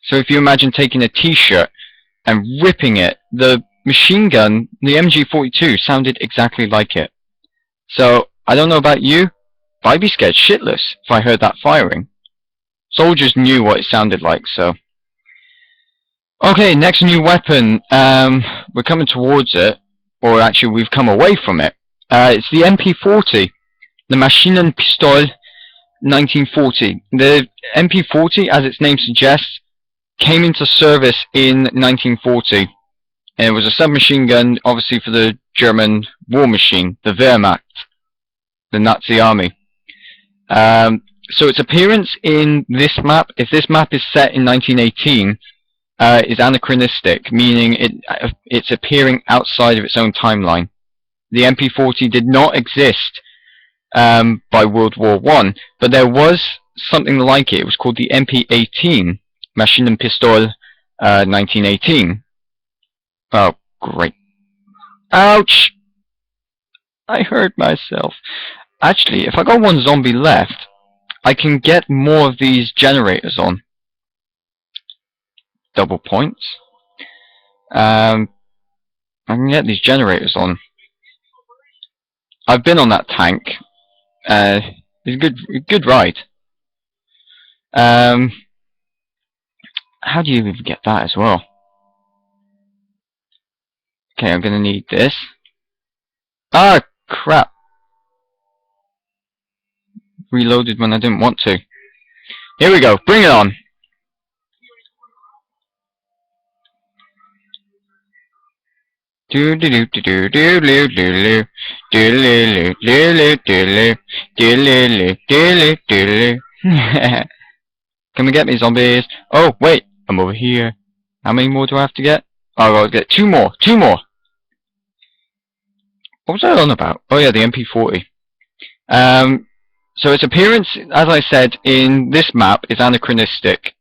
So if you imagine taking a t-shirt and ripping it, the machine gun, the MG42, sounded exactly like it. So, I don't know about you, but I'd be scared shitless if I heard that firing. Soldiers knew what it sounded like, so... Okay, next new weapon. We're coming towards it, or actually we've come away from it. It's the MP40, the Maschinenpistole 1940. The MP40, as its name suggests, came into service in 1940. And it was a submachine gun, obviously for the German war machine, the Wehrmacht, the Nazi army. So its appearance in this map, if this map is set in 1918, is anachronistic, meaning it's appearing outside of its own timeline. The MP40 did not exist by World War I, but there was something like it. It was called the MP18, Maschinenpistole 1918. Oh, great. Ouch! I hurt myself. Actually, if I got one zombie left, I can get more of these generators on. Double points. I can get these generators on. I've been on that tank. It's a good ride. How do you even get that as well? Okay, I'm gonna need this. Ah, crap. Reloaded when I didn't want to. Here we go, bring it on. Can we get me zombies? Oh, wait, I'm over here. How many more do I have to get? Oh, I'll get two more. What was I on about? Oh yeah, the MP40. So its appearance, as I said, in this map is anachronistic.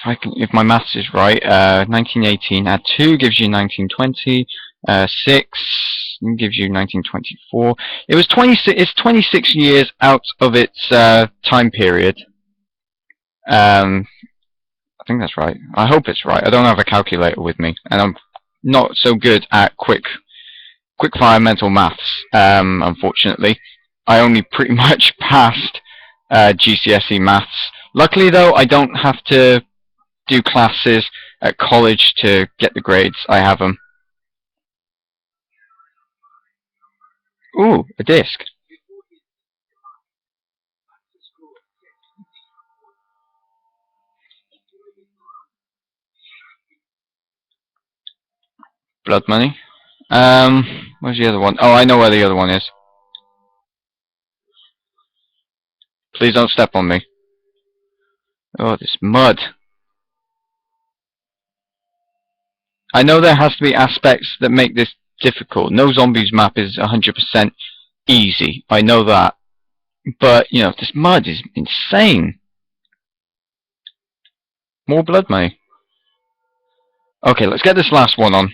If my maths is right, 1918 add 2 gives you 1920, 6 gives you 1924. It was 26. It's 26 years out of its time period. I think that's right. I hope it's right. I don't have a calculator with me, and I'm not so good at quick-fire mental maths. Unfortunately, I only pretty much passed GCSE maths. Luckily, though, I don't have to do classes at college to get the grades. I have them. Ooh, a disc. Blood money. Where's the other one? Oh, I know where the other one is. Please don't step on me. Oh, this mud. I know there has to be aspects that make this difficult. No Zombies map is 100% easy. I know that. But, you know, this mud is insane. More blood money. Okay, let's get this last one on.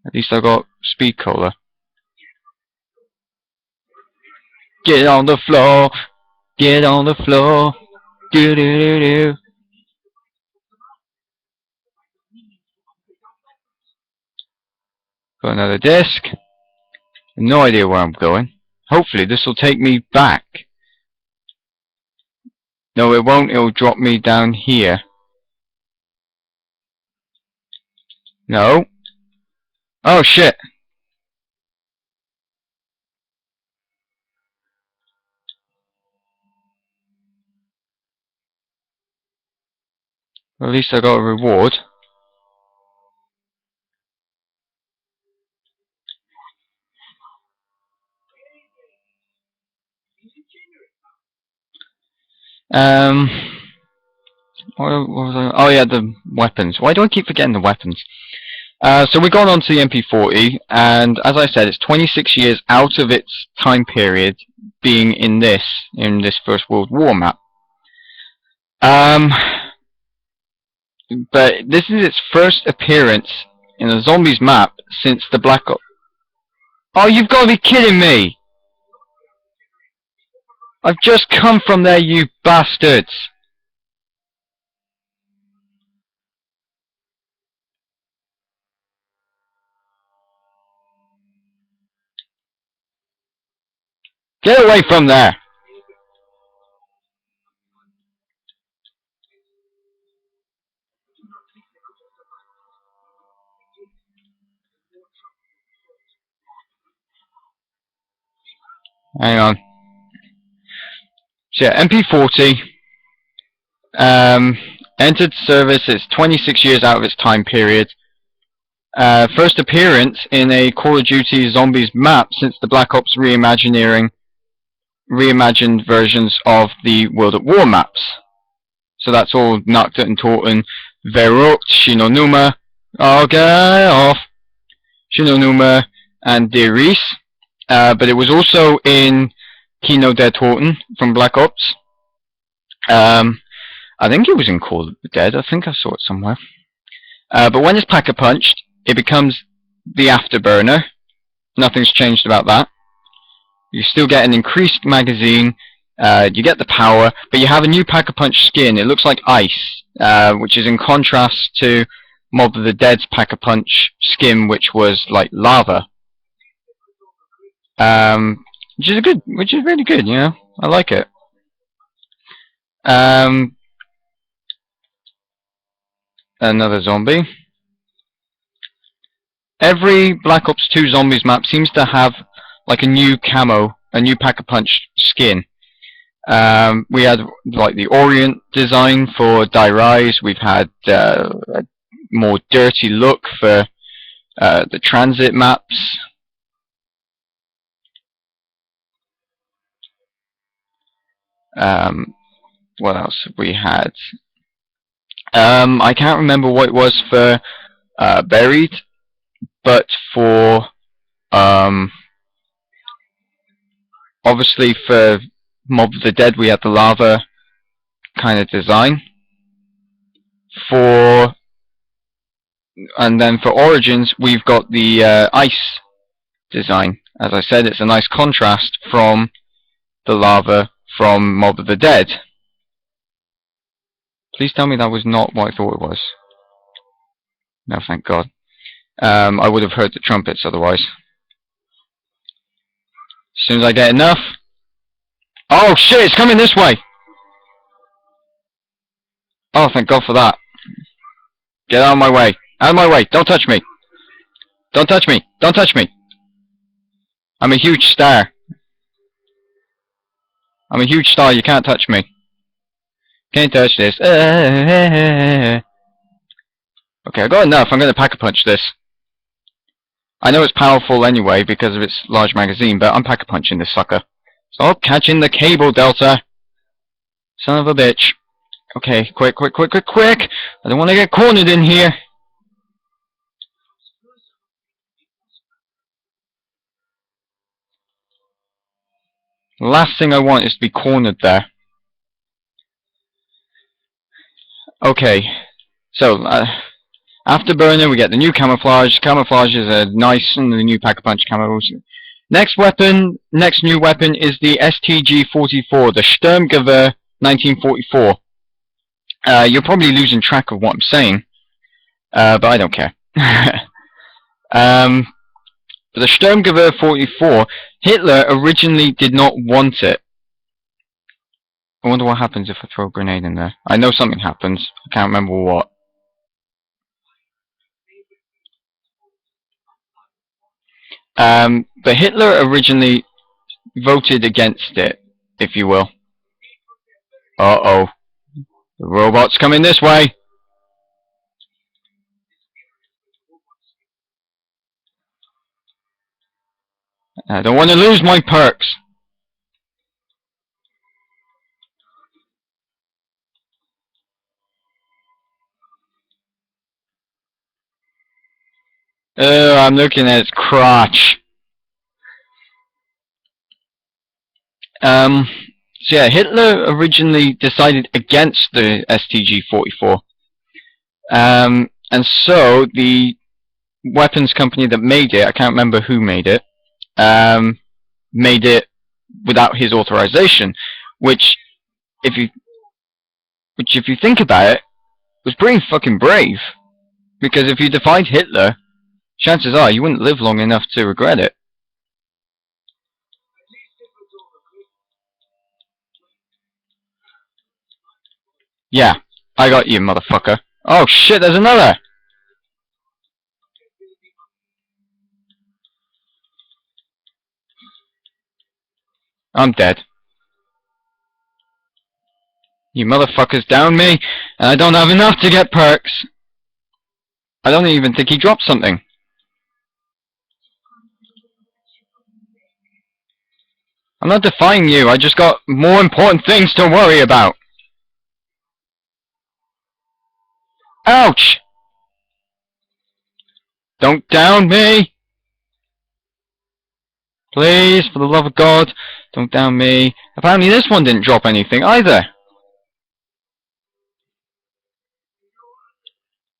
At least I got speed cola. Get on the floor. Get on the floor. Do do do do. Got another disc. No idea where I'm going. Hopefully this will take me back. No, it won't. It'll drop me down here. No. Oh, shit. Well, at least I got a reward. What was I? Oh yeah, the weapons. Why do I keep forgetting the weapons? So we've gone on to the MP40, and as I said, it's 26 years out of its time period being in this First World War map. But this is its first appearance in a zombies map since the Black Ops. Oh, you've got to be kidding me! I've just come from there, you bastards! Get away from there! Hang on. So yeah, MP40 entered service. It's 26 years out of its time period. First appearance in a Call of Duty Zombies map since the Black Ops reimagined versions of the World at War maps. So that's all NUKETOWN, Verrückt, Shinonuma, off, Shinonuma, and Der Ries. But it was also in Kino der Toten from Black Ops. I think it was in Call of the Dead. I think I saw it somewhere. But when it's pack-a-punched, it becomes the Afterburner. Nothing's changed about that. You still get an increased magazine. You get the power, but you have a new pack-a-punch skin. It looks like ice, which is in contrast to Mob of the Dead's pack-a-punch skin, which was like lava. Which is really good, you know. I like it. Another zombie. Every Black Ops 2 Zombies map seems to have like a new camo, a new pack-a-punch skin. We had like the Orient design for Die Rise. We've had a more dirty look for the transit maps. What else have we had? I can't remember what it was for Buried, but for obviously for Mob of the Dead we had the lava kind of design. And then for Origins we've got the ice design. As I said, it's a nice contrast from the lava from Mob of the Dead. Please tell me that was not what I thought it was. No, thank God. I would have heard the trumpets otherwise. As soon as I get enough... Oh shit, it's coming this way! Oh, thank God for that. Get out of my way. Out of my way. Don't touch me. Don't touch me. Don't touch me. I'm a huge star. I'm a huge star. You can't touch me. Can't touch this. Okay, I got enough. I'm going to pack-a-punch this. I know it's powerful anyway because of its large magazine, but I'm pack-a-punching this sucker. Stop catching the cable, Delta. Son of a bitch. Okay, quick. I don't want to get cornered in here. The last thing I want is to be cornered there. Okay, so Afterburner, we get the new camouflage. Camouflage is a nice and the new pack-a-punch camos. Next new weapon is the STG-44, the Sturmgewehr 1944. You're probably losing track of what I'm saying, but I don't care. The Sturmgewehr 44 Hitler originally did not want it. I wonder what happens if I throw a grenade in there. I know something happens. I can't remember what. But Hitler originally voted against it, if you will. Uh-oh. The robot's coming this way! I don't want to lose my perks. I'm looking at its crotch. So yeah, Hitler originally decided against the STG-44. And so the weapons company that made it, I can't remember who made it without his authorization, which if you think about it, was pretty fucking brave. Because if you defied Hitler, chances are you wouldn't live long enough to regret it. Yeah, I got you, motherfucker. Oh shit, there's another! I'm dead. You motherfuckers down me, and I don't have enough to get perks. I don't even think he dropped something. I'm not defying you, I just got more important things to worry about. Ouch! Don't down me! Please, for the love of God, don't down me. Apparently this one didn't drop anything either.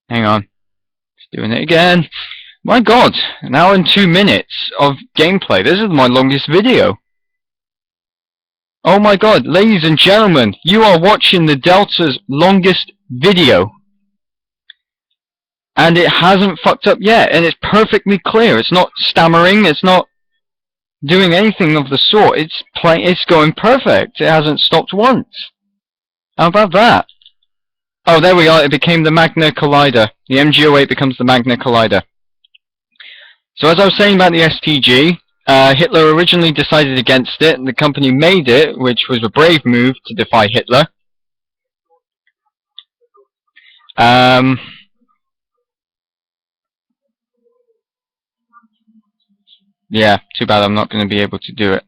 Hang on. Just doing it again. My God, an hour and 2 minutes of gameplay. This is my longest video. Oh my God, ladies and gentlemen, you are watching the Delta's longest video. And it hasn't fucked up yet, and it's perfectly clear. It's not stammering, it's not doing anything of the sort. It's going perfect. It hasn't stopped once. How about that? Oh, there we are. It became the Magna Collider. The MG08 becomes the Magna Collider. So as I was saying about the STG, Hitler originally decided against it, and the company made it, which was a brave move to defy Hitler. Yeah, too bad I'm not going to be able to do it.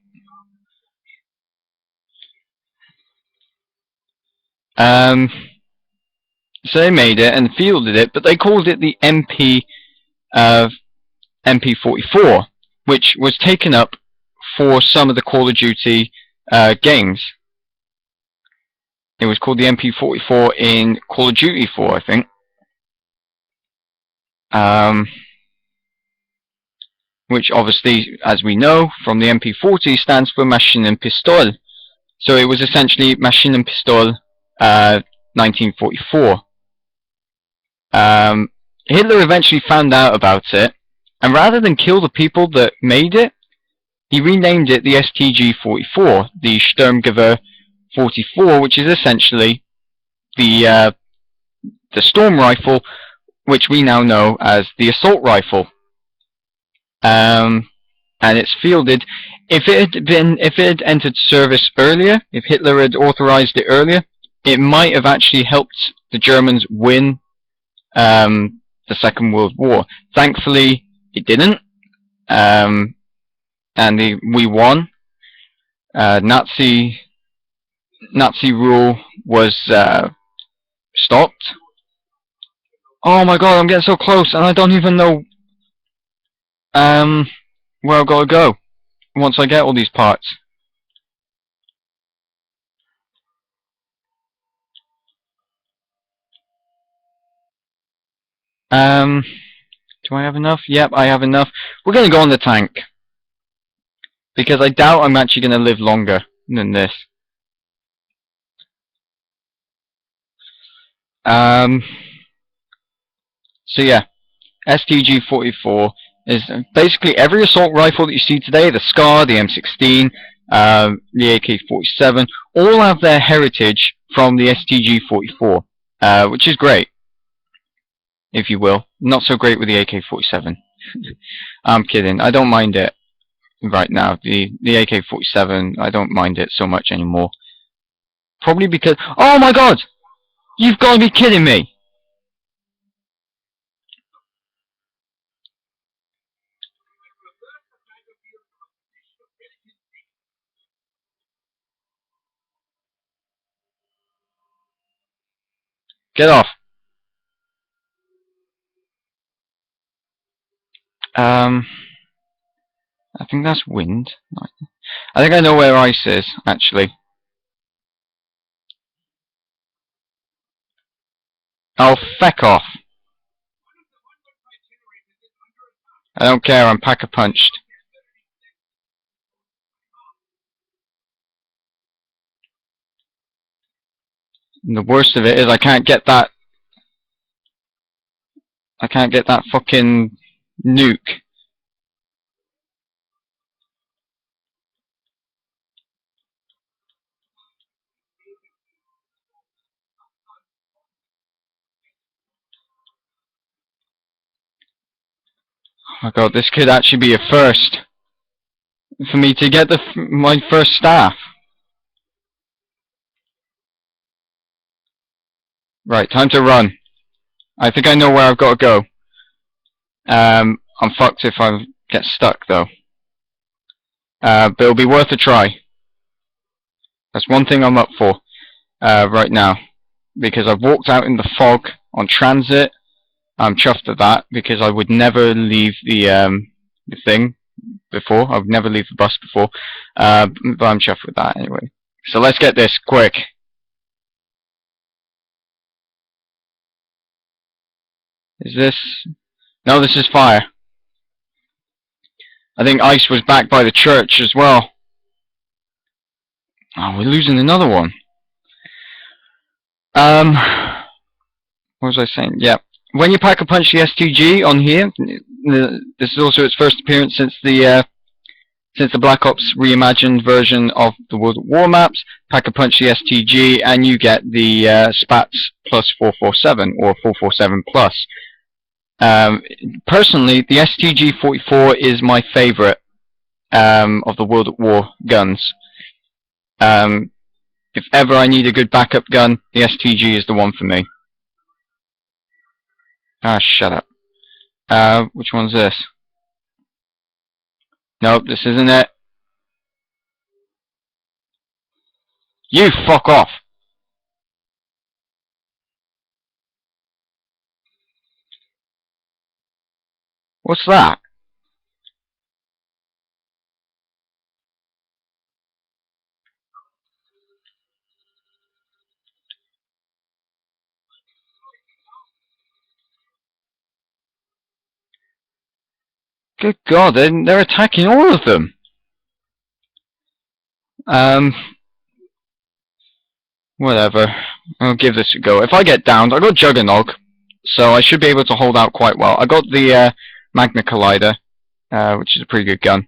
So they made it and fielded it, but they called it the MP44, which was taken up for some of the Call of Duty games. It was called the MP44 in Call of Duty 4, I think. Which obviously, as we know, from the MP40 stands for Maschinenpistole. So it was essentially Maschinenpistole 1944. Hitler eventually found out about it, and rather than kill the people that made it, he renamed it the STG-44, the Sturmgewehr 44, which is essentially the storm rifle, which we now know as the assault rifle. And it's fielded. If it had entered service earlier, if Hitler had authorized it earlier, it might have actually helped the Germans win the Second World War. Thankfully, it didn't, and we won. Nazi rule was stopped. Oh my God, I'm getting so close, and I don't even know where I've got to go once I get all these parts. Do I have enough? Yep, I have enough. We're going to go on the tank, because I doubt I'm actually going to live longer than this. So yeah, STG-44. is basically every assault rifle that you see today, the SCAR, the M16, the AK-47, all have their heritage from the STG-44, which is great, if you will. Not so great with the AK-47. I'm kidding. I don't mind it right now. The AK-47, I don't mind it so much anymore. Probably because... Oh my god! You've got to be kidding me! Get off. I think that's wind. I think I know where ice is, actually. Oh, feck off. I don't care, I'm pack-a-punched. And the worst of it is I can't get that fucking nuke. Oh my god, this could actually be a first. For me to get my first staff. Right, time to run. I think I know where I've got to go. I'm fucked if I get stuck though. But it'll be worth a try. That's one thing I'm up for right now. Because I've walked out in the fog on transit. I'm chuffed at that because I would never leave the thing before. I would never leave the bus before. But I'm chuffed with that anyway. So let's get this quick. Is this... No, this is fire. I think ice was backed by the church as well. Oh, we're losing another one. What was I saying? Yeah. When you pack-a-punch the STG on here, this is also its first appearance since the Black Ops reimagined version of the World at War maps. Pack-a-punch the STG, and you get the Spats plus 447 or 447 plus. Personally, the STG-44 is my favorite of the World at War guns. If ever I need a good backup gun, the STG is the one for me. Ah, shut up. Which one's this? Nope, this isn't it. You fuck off! What's that? Good God, they're attacking all of them. Whatever. I'll give this a go. If I get downed, I got Juggernog, so I should be able to hold out quite well. I got the Magna Collider, which is a pretty good gun.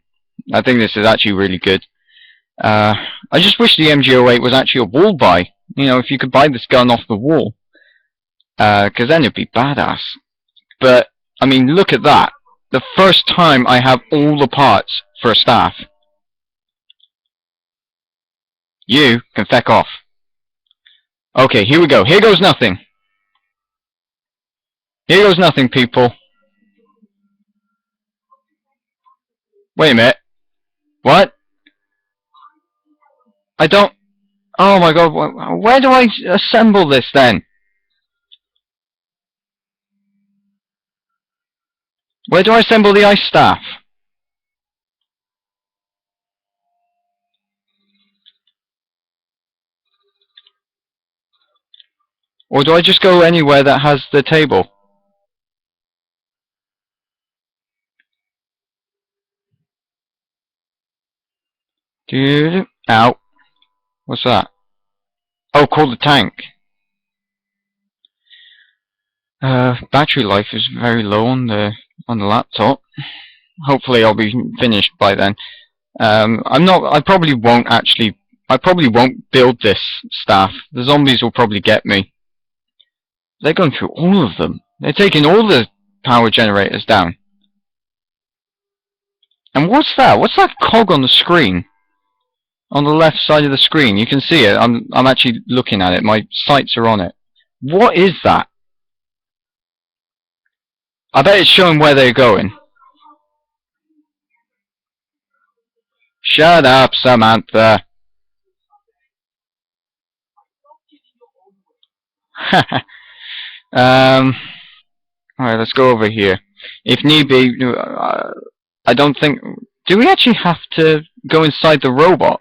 I think this is actually really good. I just wish the MG08 was actually a wall buy. You know, if you could buy this gun off the wall. Because then it'd be badass. But, I mean, look at that. The first time I have all the parts for a staff. You can feck off. Okay, here we go. Here goes nothing. Here goes nothing, people. Wait a minute. What? I don't... Oh my god, where do I assemble this then? Where do I assemble the ice staff? Or do I just go anywhere that has the table? Dude, ow. What's that? Oh, call the tank. Battery life is very low on the laptop. Hopefully I'll be finished by then. I probably won't actually. I probably won't build this staff. The zombies will probably get me. They're going through all of them. They're taking all the power generators down. And what's that? What's that cog on the screen? On the left side of the screen. You can see it. I'm actually looking at it. My sights are on it. What is that? I bet it's showing where they're going. Shut up, Samantha. Alright, let's go over here. If need be, I don't think... Do we actually have to go inside the robot?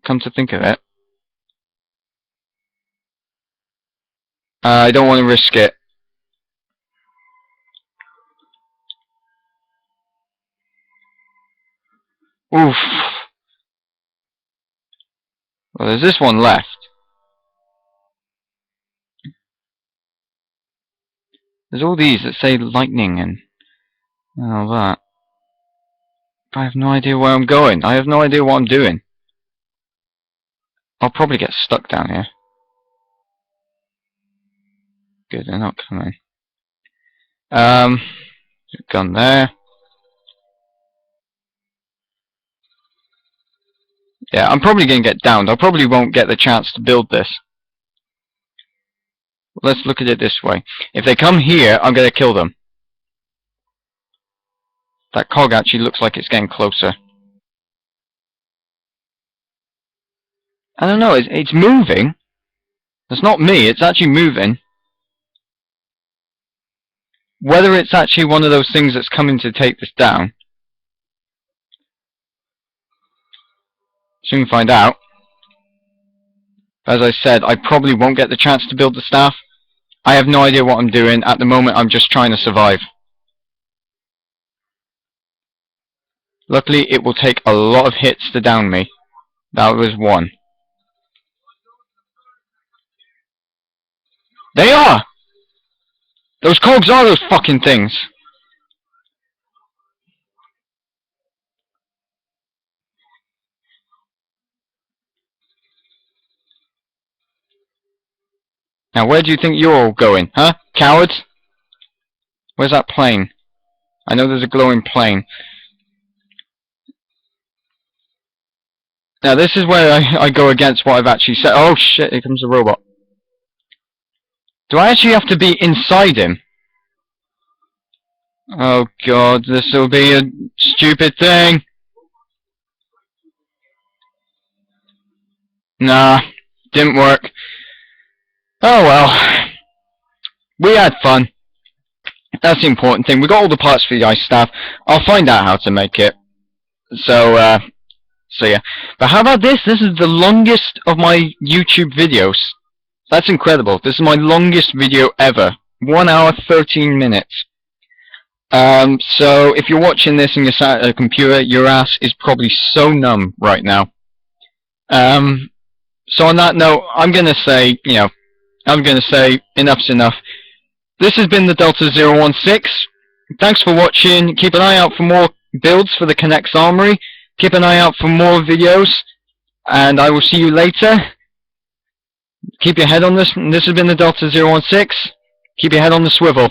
Come to think of it. I don't want to risk it. Oof. Well, there's this one left. There's all these that say lightning and all that. But I have no idea where I'm going. I have no idea what I'm doing. I'll probably get stuck down here. Good, they're not coming. Gun there. Yeah, I'm probably going to get downed. I probably won't get the chance to build this. Let's look at it this way. If they come here, I'm going to kill them. That cog actually looks like it's getting closer. I don't know, it's moving. It's not me, it's actually moving. Whether it's actually one of those things that's coming to take this down, soon find out. As I said, I probably won't get the chance to build the staff. I have no idea what I'm doing. At the moment, I'm just trying to survive. Luckily, it will take a lot of hits to down me. That was one. They are! Those cogs are those fucking things! Now, where do you think you're all going, huh? Cowards? Where's that plane? I know there's a glowing plane. Now, this is where I go against what I've actually said. Oh shit, here comes a robot. Do I actually have to be inside him? Oh god, this will be a stupid thing. Nah, didn't work. Oh well. We had fun. That's the important thing. We got all the parts for the ice staff. I'll find out how to make it. So yeah. But how about this? This is the longest of my YouTube videos. That's incredible. This is my longest video ever. 1 hour, 13 minutes. So if you're watching this and you're sat at a computer, your ass is probably so numb right now. So on that note, I'm gonna say, enough's enough. This has been the Delta016. Thanks for watching. Keep an eye out for more builds for the Connect's Armory. Keep an eye out for more videos. And I will see you later. Keep your head on this. This has been the Delta016. Keep your head on the swivel.